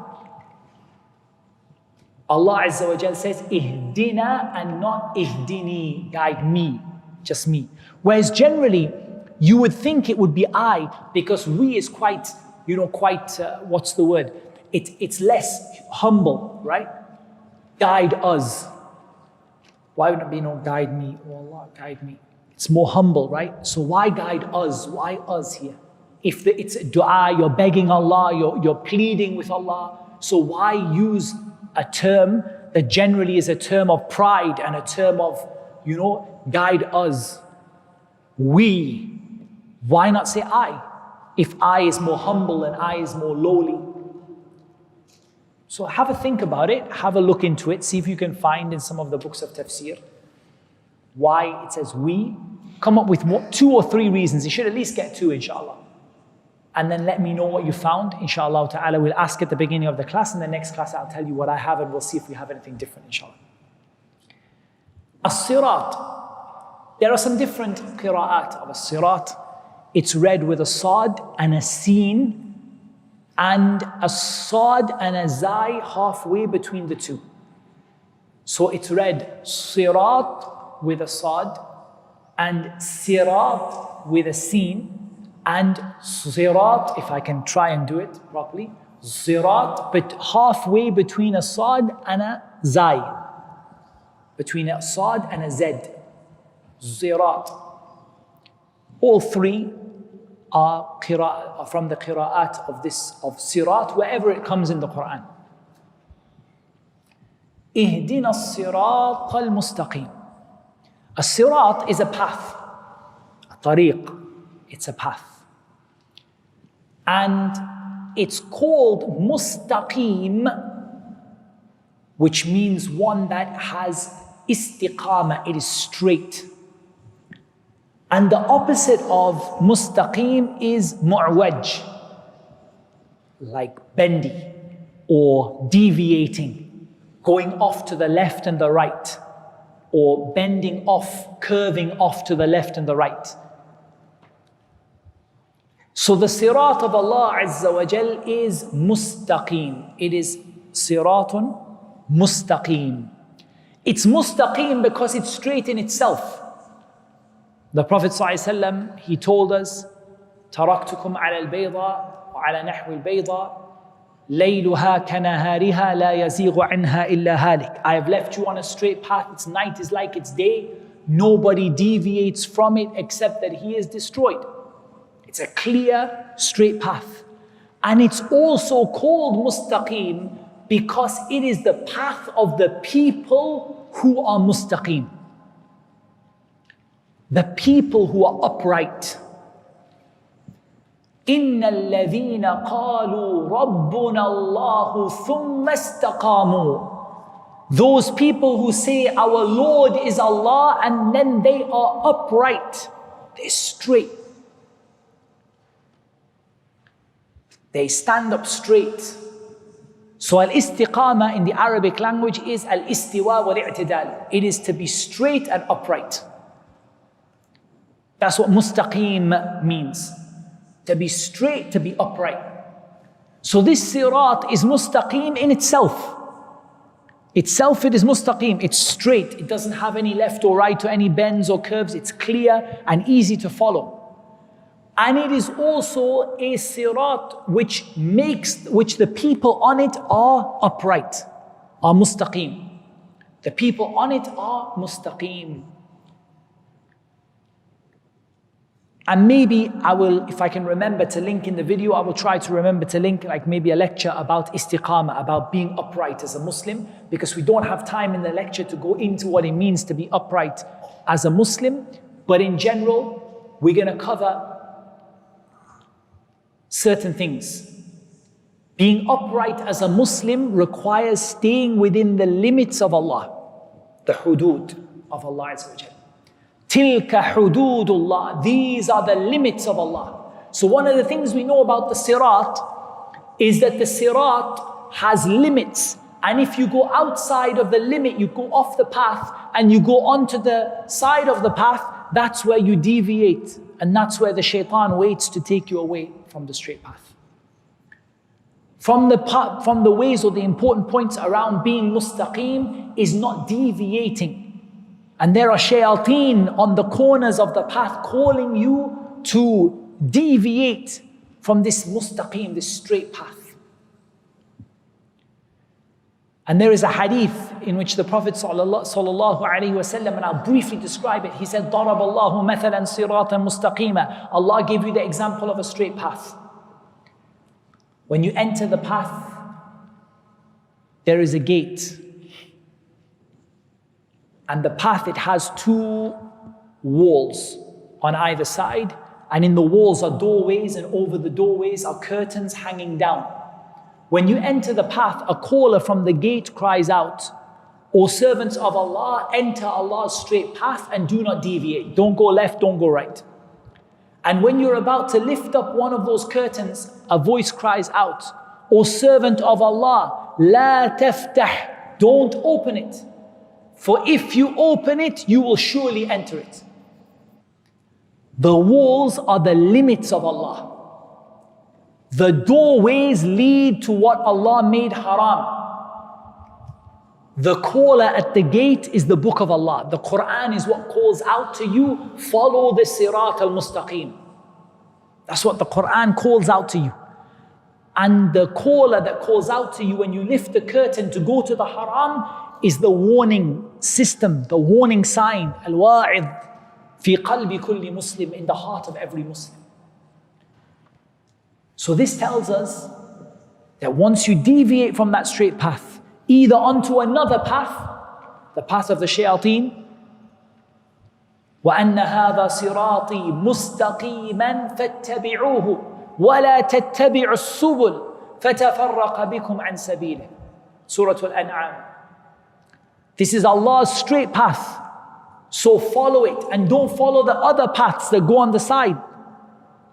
Allah Azza wa Jal says, Ihdina and not Ihdini, guide me, just me. Whereas generally, you would think it would be I, because we is quite, what's the word? It's less humble, right? Guide us. Why would it be no guide me? Oh Allah, guide me. It's more humble, right? So why guide us? Why us here? If it's dua, you're begging Allah, you're pleading with Allah. So why use a term that generally is a term of pride and a term of, guide us? We. Why not say I? If I is more humble and I is more lowly. So have a think about it, have a look into it, see if you can find in some of the books of tafsir why it says we. Come up with 2 or 3 reasons. You should at least get 2, inshallah. And then let me know what you found, inshallah ta'ala. We'll ask at the beginning of the class, and the next class I'll tell you what I have, and we'll see if we have anything different, inshallah. As-sirat. There are some different qira'at of as-sirat. It's read with a sad and a sin, and a sad and a zai halfway between the two. So it's read sirat with a sad, and sirat with a sin, and sirat, if I can try and do it properly, sirat, but halfway between a sad and a zai, between a sad and a z, sirat. All 3 are from the qira'at of sirat, wherever it comes in the Quran. Ihdina as-sirat al-mustaqim. As-sirat is a path, a tariq, it's a path. And it's called mustaqim, which means one that has istiqama, it is straight. And the opposite of mustaqim is mu'waj, like bendy. or deviating, going off to the left and the right, or bending off, curving off to the left and the right. So the sirat of Allah Azza wa Jal is mustaqim. It is siratun mustaqim. It's mustaqim because it's straight in itself. The Prophet ﷺ, he told us, تَرَكْتُكُمْ عَلَى الْبَيْضَةِ وَعَلَى نَحْوِ الْبَيْضَةِ لَيْلُهَا كَنَهَارِهَا لَا يَزِيغُ عَنْهَا إِلَّا هَالِكَ. I have left you on a straight path. Its night is like its day. Nobody deviates from it except that he is destroyed. It's a clear, straight path. And it's also called mustaqim because it is the path of the people who are mustaqim. The people who are upright. إِنَّ الَّذِينَ قَالُوا رَبُّنَا اللَّهُ ثُمَّ اسْتَقَامُوا. Those people who say our Lord is Allah and then they are upright. They're straight. They stand up straight. So al-istiqama in the Arabic language is al-istiwa wal-i'tidal. It is to be straight and upright. That's what mustaqim means. To be straight, to be upright. So this sirat is mustaqim in itself. Itself it is mustaqim, it's straight. It doesn't have any left or right or any bends or curves. It's clear and easy to follow. And it is also a sirat which the people on it are upright, are mustaqim. The people on it are mustaqim. And maybe I will, if I can remember to link in the video, I will try to remember to link like maybe a lecture about istiqamah, about being upright as a Muslim, because we don't have time in the lecture to go into what it means to be upright as a Muslim. But in general, we're going to cover certain things. Being upright as a Muslim requires staying within the limits of Allah, the hudud of Allah Azza wa Jalla. Tilka hududullah. These are the limits of Allah. So one of the things we know about the sirat is that the sirat has limits. And if you go outside of the limit, you go off the path and you go onto the side of the path, that's where you deviate. And that's where the shaitan waits to take you away from the straight path. From the ways or the important points around being mustaqim is not deviating. And there are shayateen on the corners of the path calling you to deviate from this mustaqim, this straight path. And there is a hadith in which the Prophet sallallahu alaihi wasallam, and I'll briefly describe it, he said, ضَرَبَ اللَّهُ مَثَلًا صِرَاطًا مُسْتَقِيمًا. Allah gave you the example of a straight path. When you enter the path, there is a gate. And the path, it has two walls on either side. And in the walls are doorways, and over the doorways are curtains hanging down. When you enter the path, a caller from the gate cries out, O servants of Allah, enter Allah's straight path and do not deviate. Don't go left, don't go right. And when you're about to lift up one of those curtains, a voice cries out, O servant of Allah, La taftah, don't open it. For if you open it, you will surely enter it. The walls are the limits of Allah. The doorways lead to what Allah made haram. The caller at the gate is the book of Allah. The Quran is what calls out to you, follow the sirat al-mustaqim. That's what the Quran calls out to you. And the caller that calls out to you when you lift the curtain to go to the haram is the warning system, the warning sign, al-wa'id fi qalbi kulli muslim, in the heart of every Muslim. So this tells us that once you deviate from that straight path, either onto another path, the path of the shayateen, وَأَنَّ هَذَا صِرَاطِي مُسْتَقِيمًا فَاتَّبِعُوهُ وَلَا تَتَّبِعُوا السُّبُلَ فَتَفَرَّقَ بِكُمْ عَنْ سَبِيلِهِ. Surah Al-An'am. This is Allah's straight path. So follow it and don't follow the other paths that go on the side.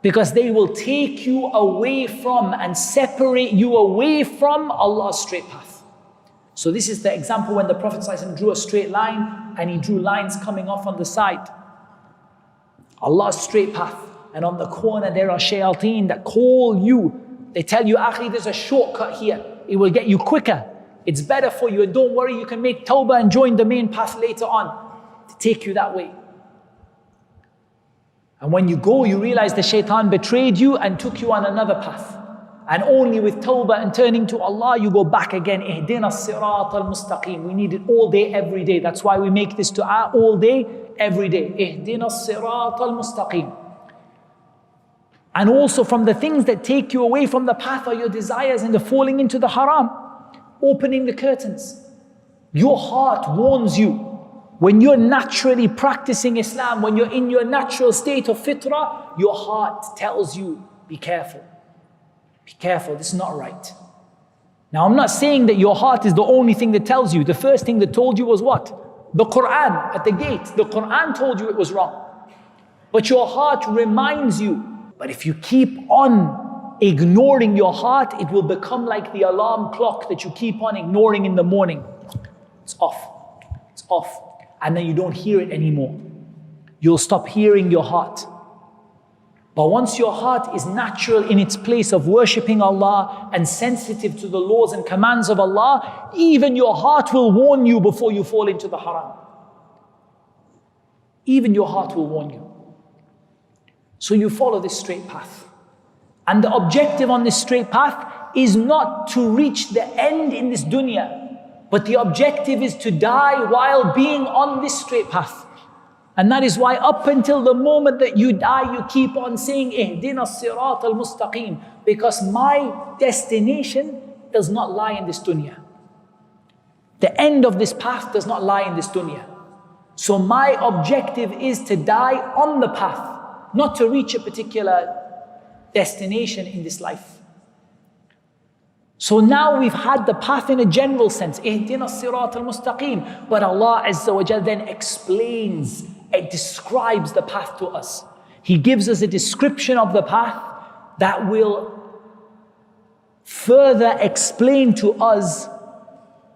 Because they will take you away from and separate you away from Allah's straight path. So this is the example when the Prophet ﷺ drew a straight line and he drew lines coming off on the side. Allah's straight path. And on the corner there are shayateen that call you. They tell you, Akhi, there's a shortcut here. It will get you quicker. It's better for you. And don't worry, you can make tawbah and join the main path later on. To take you that way. And when you go, you realize the shaitan betrayed you and took you on another path. And only with tawbah and turning to Allah, you go back again. Ihdina as-sirat al-mustaqim. We need it all day, every day. That's why we make this dua all day, every day. Ihdina as-sirat al-mustaqim. And also from the things that take you away from the path are your desires and the falling into the haram. Opening the curtains. Your heart warns you. When you're naturally practicing Islam, when you're in your natural state of fitrah, your heart tells you, be careful. Be careful, this is not right. Now I'm not saying that your heart is the only thing that tells you. The first thing that told you was what? The Quran at the gate. The Quran told you it was wrong. But your heart reminds you. But if you keep on ignoring your heart, it will become like the alarm clock that you keep on ignoring in the morning. It's off. It's off. And then you don't hear it anymore. You'll stop hearing your heart. But once your heart is natural in its place of worshipping Allah and sensitive to the laws and commands of Allah, even your heart will warn you before you fall into the haram. Even your heart will warn you. So you follow this straight path. And the objective on this straight path is not to reach the end in this dunya. But the objective is to die while being on this straight path. And that is why up until the moment that you die, you keep on saying, Ihdina as-sirat al-mustaqim. Because my destination does not lie in this dunya. The end of this path does not lie in this dunya. So my objective is to die on the path, not to reach a particular destination in this life. So now we've had the path in a general sense, Ihdina as-sirat al-mustaqim. But Allah Azza wa Jal then explains, it describes the path to us. He gives us a description of the path that will further explain to us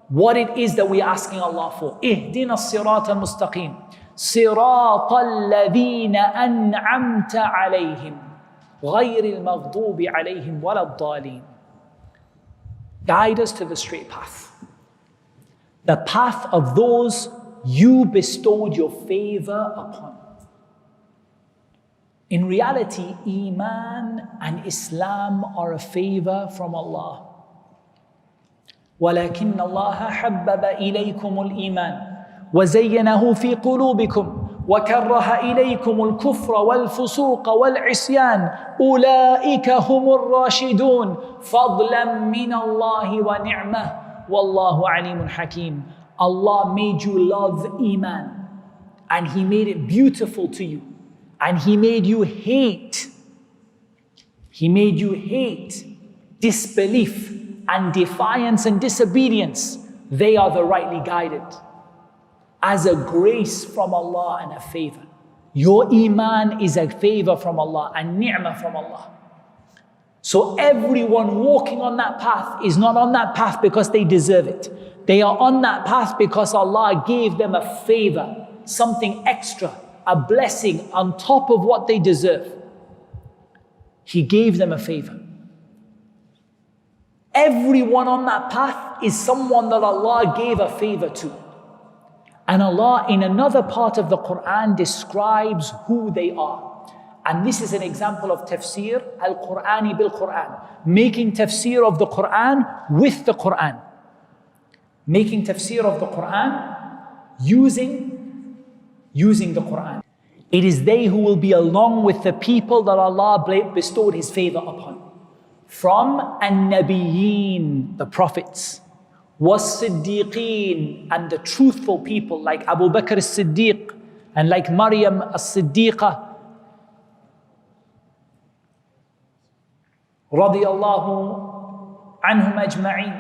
what it is that we're asking Allah for. Ihdina as-sirat al-mustaqim. صراط الذين أنعمت عليهم غير المغضوب عليهم ولا الضالين. Guide us to the straight path. The path of those you bestowed your favor upon. In reality, Iman and Islam are a favor from Allah. وَلَكِنَّ اللَّهَ حَبَّبَ إِلَيْكُمُ الْإِيمَانَ وَزَيَّنَهُ فِي قُلُوبِكُمْ وَكَرَّهَ إِلَيْكُمُ الْكُفْرَ وَالْفُسُوقَ وَالْعِصْيَانَ أُولَئِكَ هُمُ الرَّاشِدُونَ فَضْلًا مِّنَ اللَّهِ وَنِعْمَةً وَاللَّهُ عَلِيمٌ حَكِيمٌ. Allah made you love Iman, and He made it beautiful to you, and He made you hate. He made you hate disbelief and defiance and disobedience. They are the rightly guided. As a grace from Allah and a favor. Your Iman is a favor from Allah and ni'mah from Allah. So everyone walking on that path is not on that path because they deserve it. They are on that path because Allah gave them a favor, something extra, a blessing on top of what they deserve. He gave them a favor. Everyone on that path is someone that Allah gave a favor to. And Allah in another part of the Quran describes who they are. And this is an example of tafseer, al-Qur'ani bil-Quran. Making tafseer of the Quran with the Quran. Making tafseer of the Quran using the Quran. It is they who will be along with the people that Allah bestowed His favor upon. From an-Nabiyyin, the prophets. Was-Siddiqeen, and the truthful people like Abu Bakr as-Siddiq and like Maryam as-Siddiqah radiyallahu anhum ajma'in,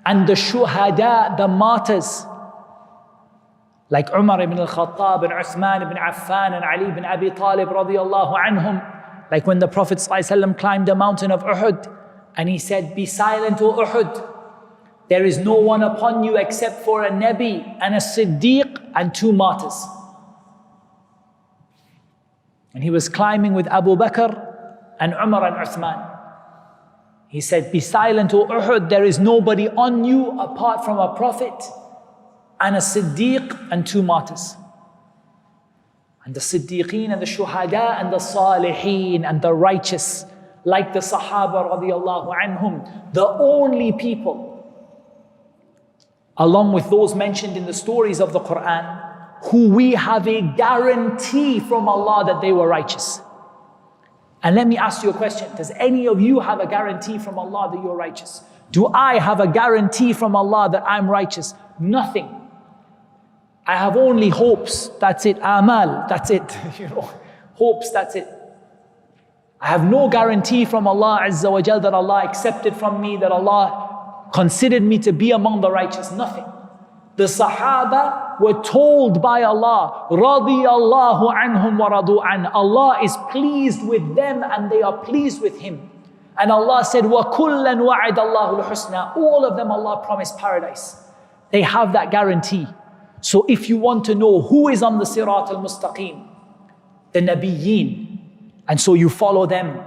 and the shuhada, the martyrs like Umar ibn al-Khattab and Uthman ibn Affan and Ali ibn Abi Talib radiyallahu anhum, Like when the Prophet ﷺ climbed the mountain of Uhud and he said, "Be silent, O Uhud. There is no one upon you except for a Nabi and a Siddiq and 2 martyrs." And he was climbing with Abu Bakr and Umar and Uthman. He said, "Be silent, O Uhud. There is nobody on you apart from a Prophet and a Siddiq and 2 martyrs." And the Siddiqeen and the Shuhada and the Salihin and the righteous, like the Sahaba radiallahu anhum, the only people, along with those mentioned in the stories of the Quran, who we have a guarantee from Allah that they were righteous. And let me ask you a question. Does any of you have a guarantee from Allah that you're righteous? Do I have a guarantee from Allah that I'm righteous? Nothing. I have only hopes, that's it. Amal, that's it. Hopes, that's it. I have no guarantee from Allah Azza wa Jal that Allah accepted from me, that Allah considered me to be among the righteous. Nothing. The Sahaba were told by Allah, radiyallahu anhum wa radu an. Allah is pleased with them and they are pleased with Him. And Allah said, وَكُلًّا وَعَدَ اللَّهُ الْحُسْنَى. All of them Allah promised paradise. They have that guarantee. So if you want to know who is on the Sirat al-Mustaqim, the Nabiyyin, and so you follow them.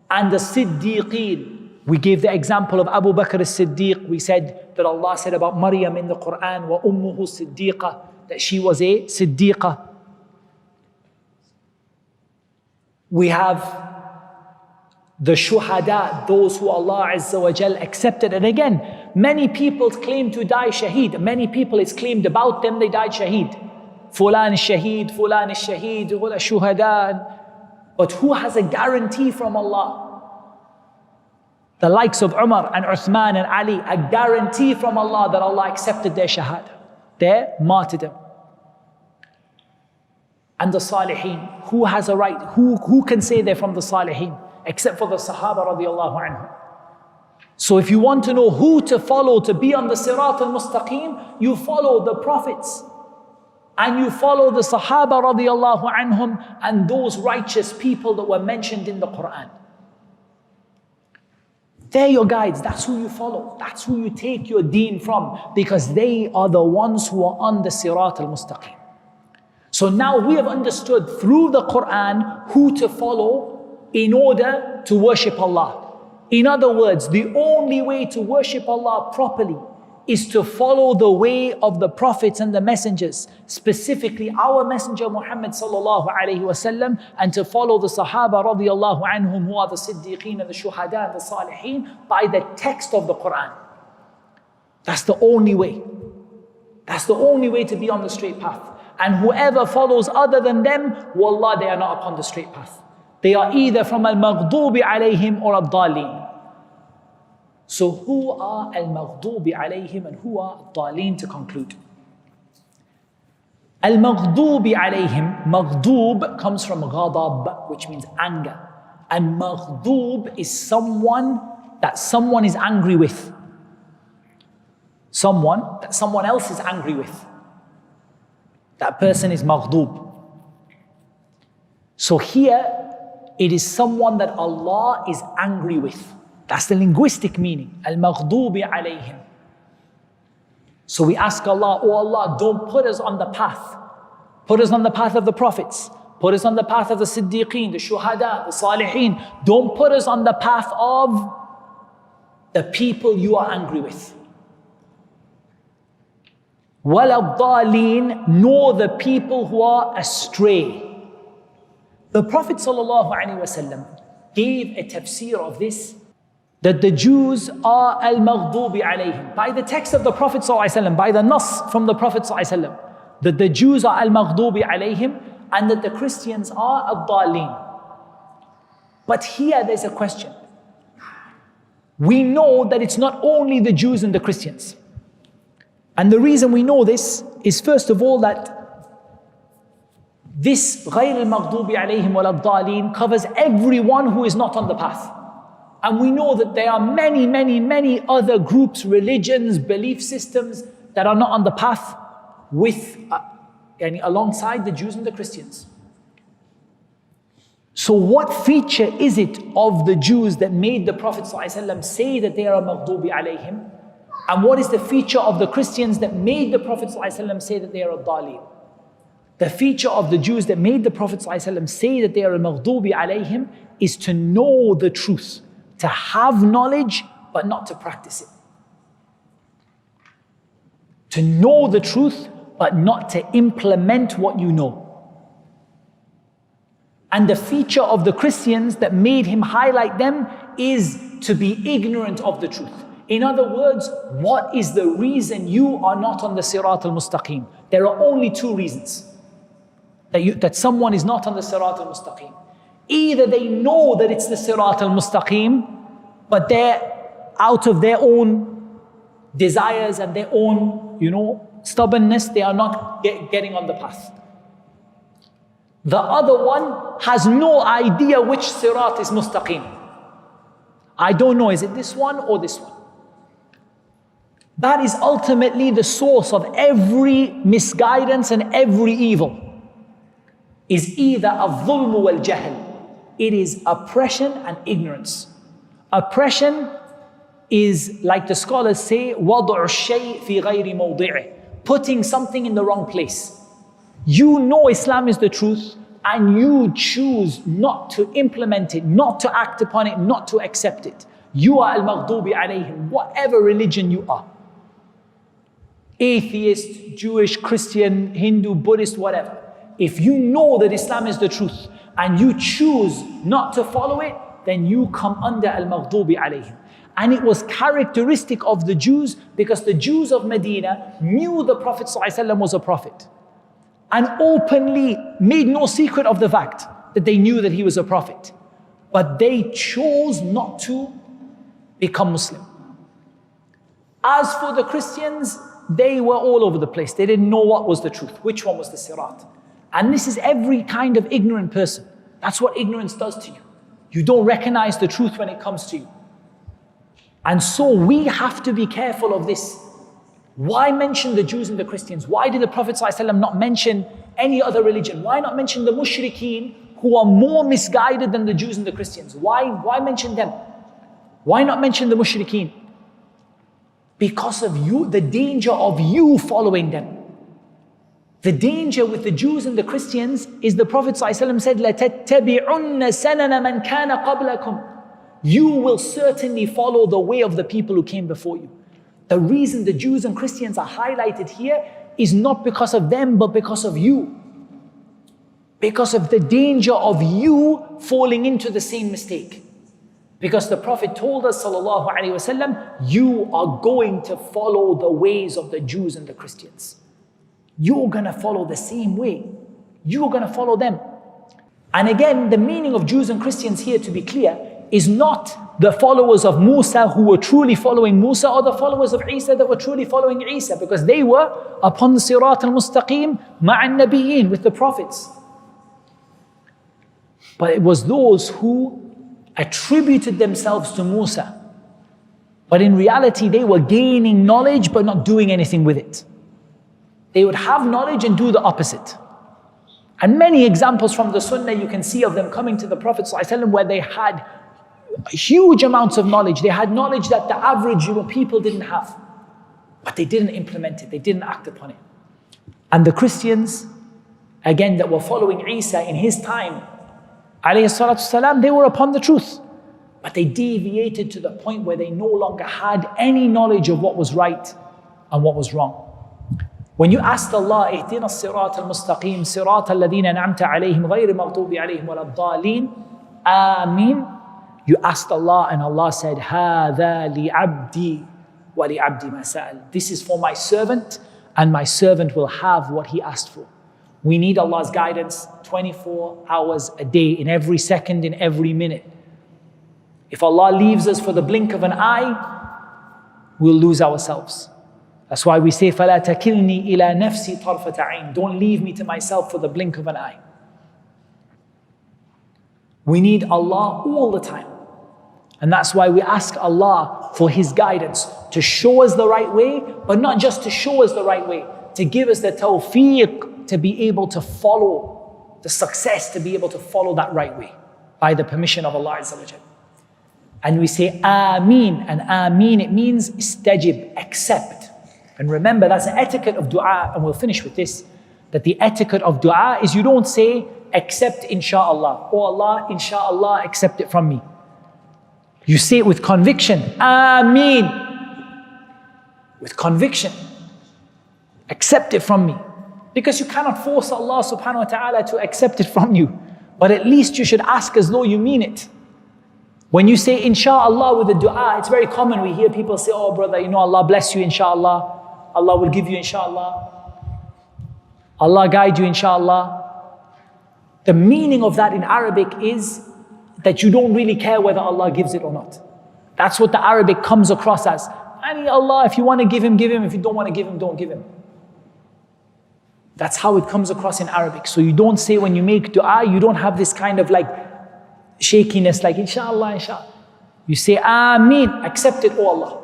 And the Siddiqeen, we gave the example of Abu Bakr as-Siddiq. We said that Allah said about Maryam in the Quran, wa ummuhu siddiqa, that she was a Siddiqa. We have the Shuhada, those who Allah Azza wa Jal accepted. And again, many people claim to die shaheed. Many people, it's claimed about them they died shaheed. Fulan is shaheed, Fulan is shaheed, Shuhada. But who has a guarantee from Allah? The likes of Umar and Uthman and Ali, a guarantee from Allah that Allah accepted their shahada, their martyrdom. And the Salihin, who has a right? Who can say they're from the Salihin? Except for the Sahaba radiallahu anhum. So if you want to know who to follow to be on the Sirat al-Mustaqim, you follow the Prophets. And you follow the Sahaba radiallahu anhum and those righteous people that were mentioned in the Quran. They're your guides, that's who you follow. That's who you take your deen from, because they are the ones who are on the Sirat al-Mustaqim. So now we have understood through the Quran who to follow in order to worship Allah. In other words, the only way to worship Allah properly is to follow the way of the prophets and the messengers, specifically our messenger Muhammad sallallahu alayhi wasallam, and to follow the Sahaba radiallahu anhum, who are the Siddiqeen and the Shuhada and the Salihin, by the text of the Quran. That's the only way. That's the only way to be on the straight path. And whoever follows other than them, wallah, they are not upon the straight path. They are either from al-maghdubi alayhim or al-dhalin. So who are al-maghdubi alayhim and who are al-dhalin, to conclude? Al-maghdubi alayhim, maghdub comes from ghadab, which means anger. And maghdub is someone that someone is angry with. Someone that someone else is angry with. That person is maghdub. So here, it is someone that Allah is angry with. That's the linguistic meaning. Al-maghdubi alayhim. So we ask Allah, oh Allah, don't put us on the path. Put us on the path of the prophets. Put us on the path of the Siddiqeen, the Shuhada, the Salihin. Don't put us on the path of the people you are angry with. وَلَا الضَّالِينَ, nor the people who are astray. The Prophet ﷺ gave a tafseer of this, that the Jews are al-maghdubi alayhim. By the text of the Prophet ﷺ, by the nas from the Prophet ﷺ, that the Jews are al-maghdubi alayhim and that the Christians are ad-dhalin. But here there's a question. We know that it's not only the Jews and the Christians. And the reason we know this is, first of all, that this غَيْرِ الْمَغْضُوبِ عَلَيْهِمْ وَلَا الضَّالِينَ covers everyone who is not on the path. And we know that there are many, many, many other groups, religions, belief systems that are not on the path alongside the Jews and the Christians. So what feature is it of the Jews that made the Prophet ﷺ say that they are maghdubi alayhim? And what is the feature of the Christians that made the Prophet ﷺ say that they are ad-dallin? The feature of the Jews that made the Prophet ﷺ say that they are maghdubi alayhim is to know the truth, to have knowledge but not to practice it. To know the truth but not to implement what you know. And the feature of the Christians that made him highlight them is to be ignorant of the truth. In other words, what is the reason you are not on the Sirat al-Mustaqim? There are only two reasons that someone is not on the Sirat al-Mustaqim. Either they know that it's the Sirat al-Mustaqim, but they're out of their own desires and their own, stubbornness, they are not getting on the path. The other one has no idea which Sirat is Mustaqim. I don't know, is it this one or this one? That is ultimately the source of every misguidance and every evil. Is either al-dhulm wal-jahl. It is oppression and ignorance. Oppression is, like the scholars say, وَضْعُ الشَّيْءِ فِي غَيْرِ مَوْضِعِهِ. Putting something in the wrong place. You know Islam is the truth and you choose not to implement it, not to act upon it, not to accept it. You are al-maghdubi alayhim, whatever religion you are. Atheist, Jewish, Christian, Hindu, Buddhist, whatever. If you know that Islam is the truth and you choose not to follow it, then you come under al-maghdubi alayhim. And it was characteristic of the Jews because the Jews of Medina knew the Prophet ﷺ was a prophet. And openly made no secret of the fact that they knew that he was a prophet. But they chose not to become Muslim. As for the Christians, they were all over the place. They didn't know what was the truth, which one was the Sirat. And this is every kind of ignorant person. That's what ignorance does to you. You don't recognize the truth when it comes to you. And so we have to be careful of this. Why mention the Jews and the Christians? Why did the Prophet ﷺ not mention any other religion? Why not mention the mushrikeen who are more misguided than the Jews and the Christians? Why mention them? Why not mention the mushrikeen? Because of you, the danger of you following them. The danger with the Jews and the Christians is the Prophet ﷺ said, لَتَتَّبِعُنَّ سَنَنَ مَنْ كَانَ قَبْلَكُمْ. You will certainly follow the way of the people who came before you. The reason the Jews and Christians are highlighted here is not because of them, but because of you. Because of the danger of you falling into the same mistake. Because the Prophet told us, sallallahu alaihi wasallam, you are going to follow the ways of the Jews and the Christians. You're going to follow the same way. You're going to follow them. And again, the meaning of Jews and Christians here, to be clear, is not the followers of Musa who were truly following Musa, or the followers of Isa that were truly following Isa, because they were upon the Sirat al-Mustaqim ma'an nabiyyin, with the prophets. But it was those who attributed themselves to Musa, but in reality they were gaining knowledge but not doing anything with it. They would have knowledge and do the opposite. And many examples from the sunnah you can see of them coming to the Prophet ﷺ where they had huge amounts of knowledge. They had knowledge that the average people didn't have. But they didn't implement it. They didn't act upon it. And the Christians, again, that were following Isa in his time, alayhi salatu salam, they were upon the truth. But they deviated to the point where they no longer had any knowledge of what was right and what was wrong. When you asked Allah, اهدنا الصراط المستقيم صراط الذين أنعمت عليهم غير المغضوب عليهم ولا الضالين آمين, you asked Allah and Allah said, هذا لعبدي ولعبدي ما سأل. This is for my servant and my servant will have what he asked for. We need Allah's guidance 24 hours a day, in every second, in every minute. If Allah leaves us for the blink of an eye, we'll lose ourselves. That's why we say, فَلَا تَكِلْنِي إِلَى نَفْسِي طَرْفَةَ عَيْنٍ. Don't leave me to myself for the blink of an eye. We need Allah all the time. And that's why we ask Allah for His guidance, to show us the right way, but not just to show us the right way, to give us the tawfiq to be able to follow, the success to be able to follow that right way. by the permission of Allah Azza wa Jal. And we say Ameen, and Ameen, it means istajib, accept. And remember, that's the etiquette of dua, and we'll finish with this, that the etiquette of dua is you don't say, accept inshaAllah. Oh Allah, inshaAllah, accept it from me. You say it with conviction, Ameen. With conviction. Accept it from me. Because you cannot force Allah subhanahu wa ta'ala to accept it from you. But at least you should ask as though you mean it. When you say inshaAllah with a dua, it's very common. We hear people say, oh brother, Allah bless you inshaAllah. Allah will give you inshaAllah. Allah guide you inshaAllah. The meaning of that in Arabic is that you don't really care whether Allah gives it or not. That's what the Arabic comes across as. Allah, if you want to give him, give him. If you don't want to give him, don't give him. That's how it comes across in Arabic. So you don't say when you make dua, you don't have this kind of like shakiness, like inshallah, inshallah. You say Ameen, accept it, oh Allah.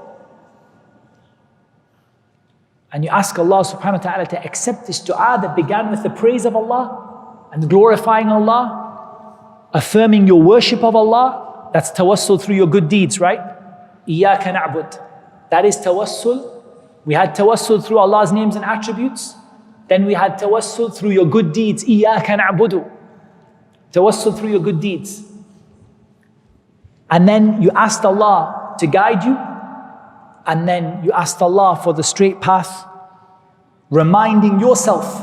And you ask Allah subhanahu wa ta'ala to accept this dua that began with the praise of Allah and glorifying Allah, affirming your worship of Allah. That's tawassul through your good deeds, right? Iyaka na'bud. That is tawassul. We had tawassul through Allah's names and attributes. Then we had tawassul through your good deeds. Iyaka na'budu. Tawassul through your good deeds. And then you asked Allah to guide you. And then you asked Allah for the straight path, reminding yourself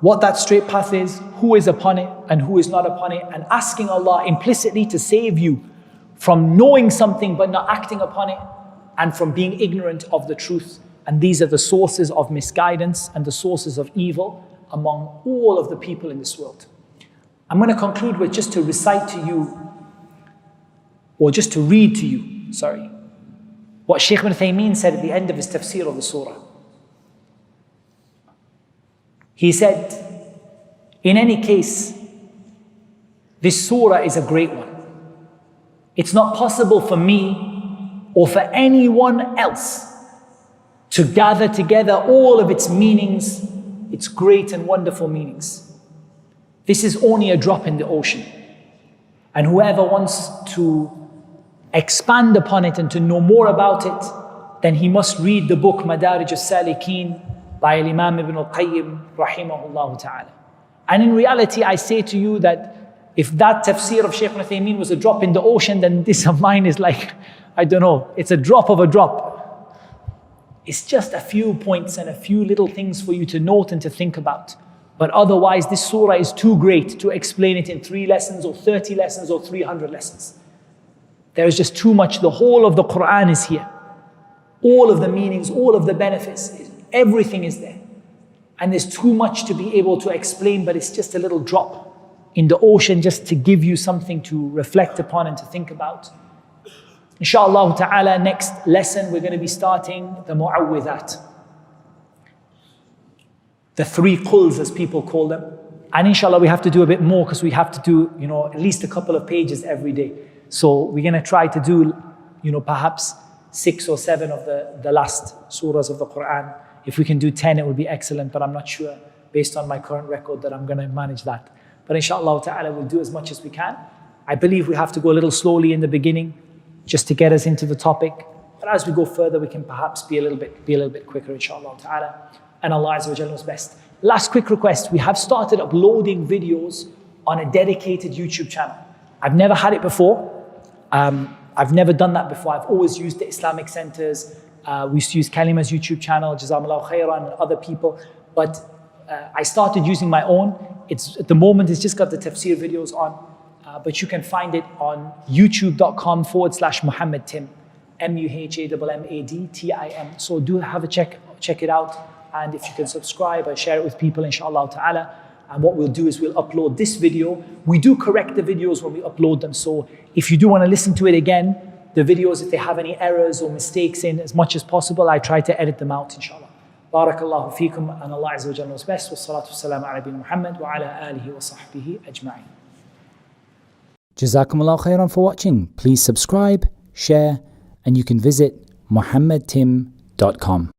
what that straight path is, who is upon it and who is not upon it, and asking Allah implicitly to save you from knowing something but not acting upon it, and from being ignorant of the truth. And these are the sources of misguidance and the sources of evil among all of the people in this world. I'm going to conclude with just to recite to you, or just to read to you, what Shaykh ibn Uthaymeen said at the end of his tafsir of the surah. He said, in any case, this surah is a great one. It's not possible for me or for anyone else to gather together all of its meanings, its great and wonderful meanings. This is only a drop in the ocean. And whoever wants to expand upon it and to know more about it, then he must read the book Madarij al-Salikeen by Imam Ibn al-Qayyim rahimahullah ta'ala. And in reality, I say to you that if that tafsir of Shaykh ibn Uthaymeen was a drop in the ocean, then this of mine is like, I don't know, it's a drop of a drop. It's just a few points and a few little things for you to note and to think about. But otherwise, this surah is too great to explain it in 3 lessons or 30 lessons or 300 lessons. There is just too much. The whole of the Quran is here. All of the meanings, all of the benefits, everything is there. And there's too much to be able to explain, but it's just a little drop in the ocean just to give you something to reflect upon and to think about. Inshallah ta'ala, next lesson we're going to be starting the mu'awwidhat. The 3 quls as people call them. And inshallah we have to do a bit more because we have to do, at least a couple of pages every day. So we're going to try to do, perhaps 6 or 7 of the last surahs of the Quran. If we can do 10, it would be excellent, but I'm not sure based on my current record that I'm going to manage that. But inshallah ta'ala, we'll do as much as we can. I believe we have to go a little slowly in the beginning just to get us into the topic. But as we go further, we can perhaps be a little bit quicker, inshallah ta'ala. And Allah Azza wa Jalla knows best. Last quick request, we have started uploading videos on a dedicated YouTube channel. I've never had it before. I've never done that before. I've always used the Islamic centers. We used to use Kalima's YouTube channel, Jazakumullahu khairan, and other people. But I started using my own. At the moment, it's just got the tafsir videos on. But you can find it on youtube.com/Muhammad Tim, MUHAMMADTIM. So do have a check it out. And if you can subscribe and share it with people, inshallah ta'ala. And what we'll do is we'll upload this video. We do correct the videos when we upload them. So if you do want to listen to it again, the videos, if they have any errors or mistakes in, as much as possible, I try to edit them out, inshallah. Barakallahu feekum, and Allah Azza wa Jalla knows best. Wassalatu wassalamu ala nabiyyina Muhammad wa ala alihi wa sahbihi ajma'in. Jazakumullahu khairan for watching. Please subscribe, share, and you can visit muhammadtim.com.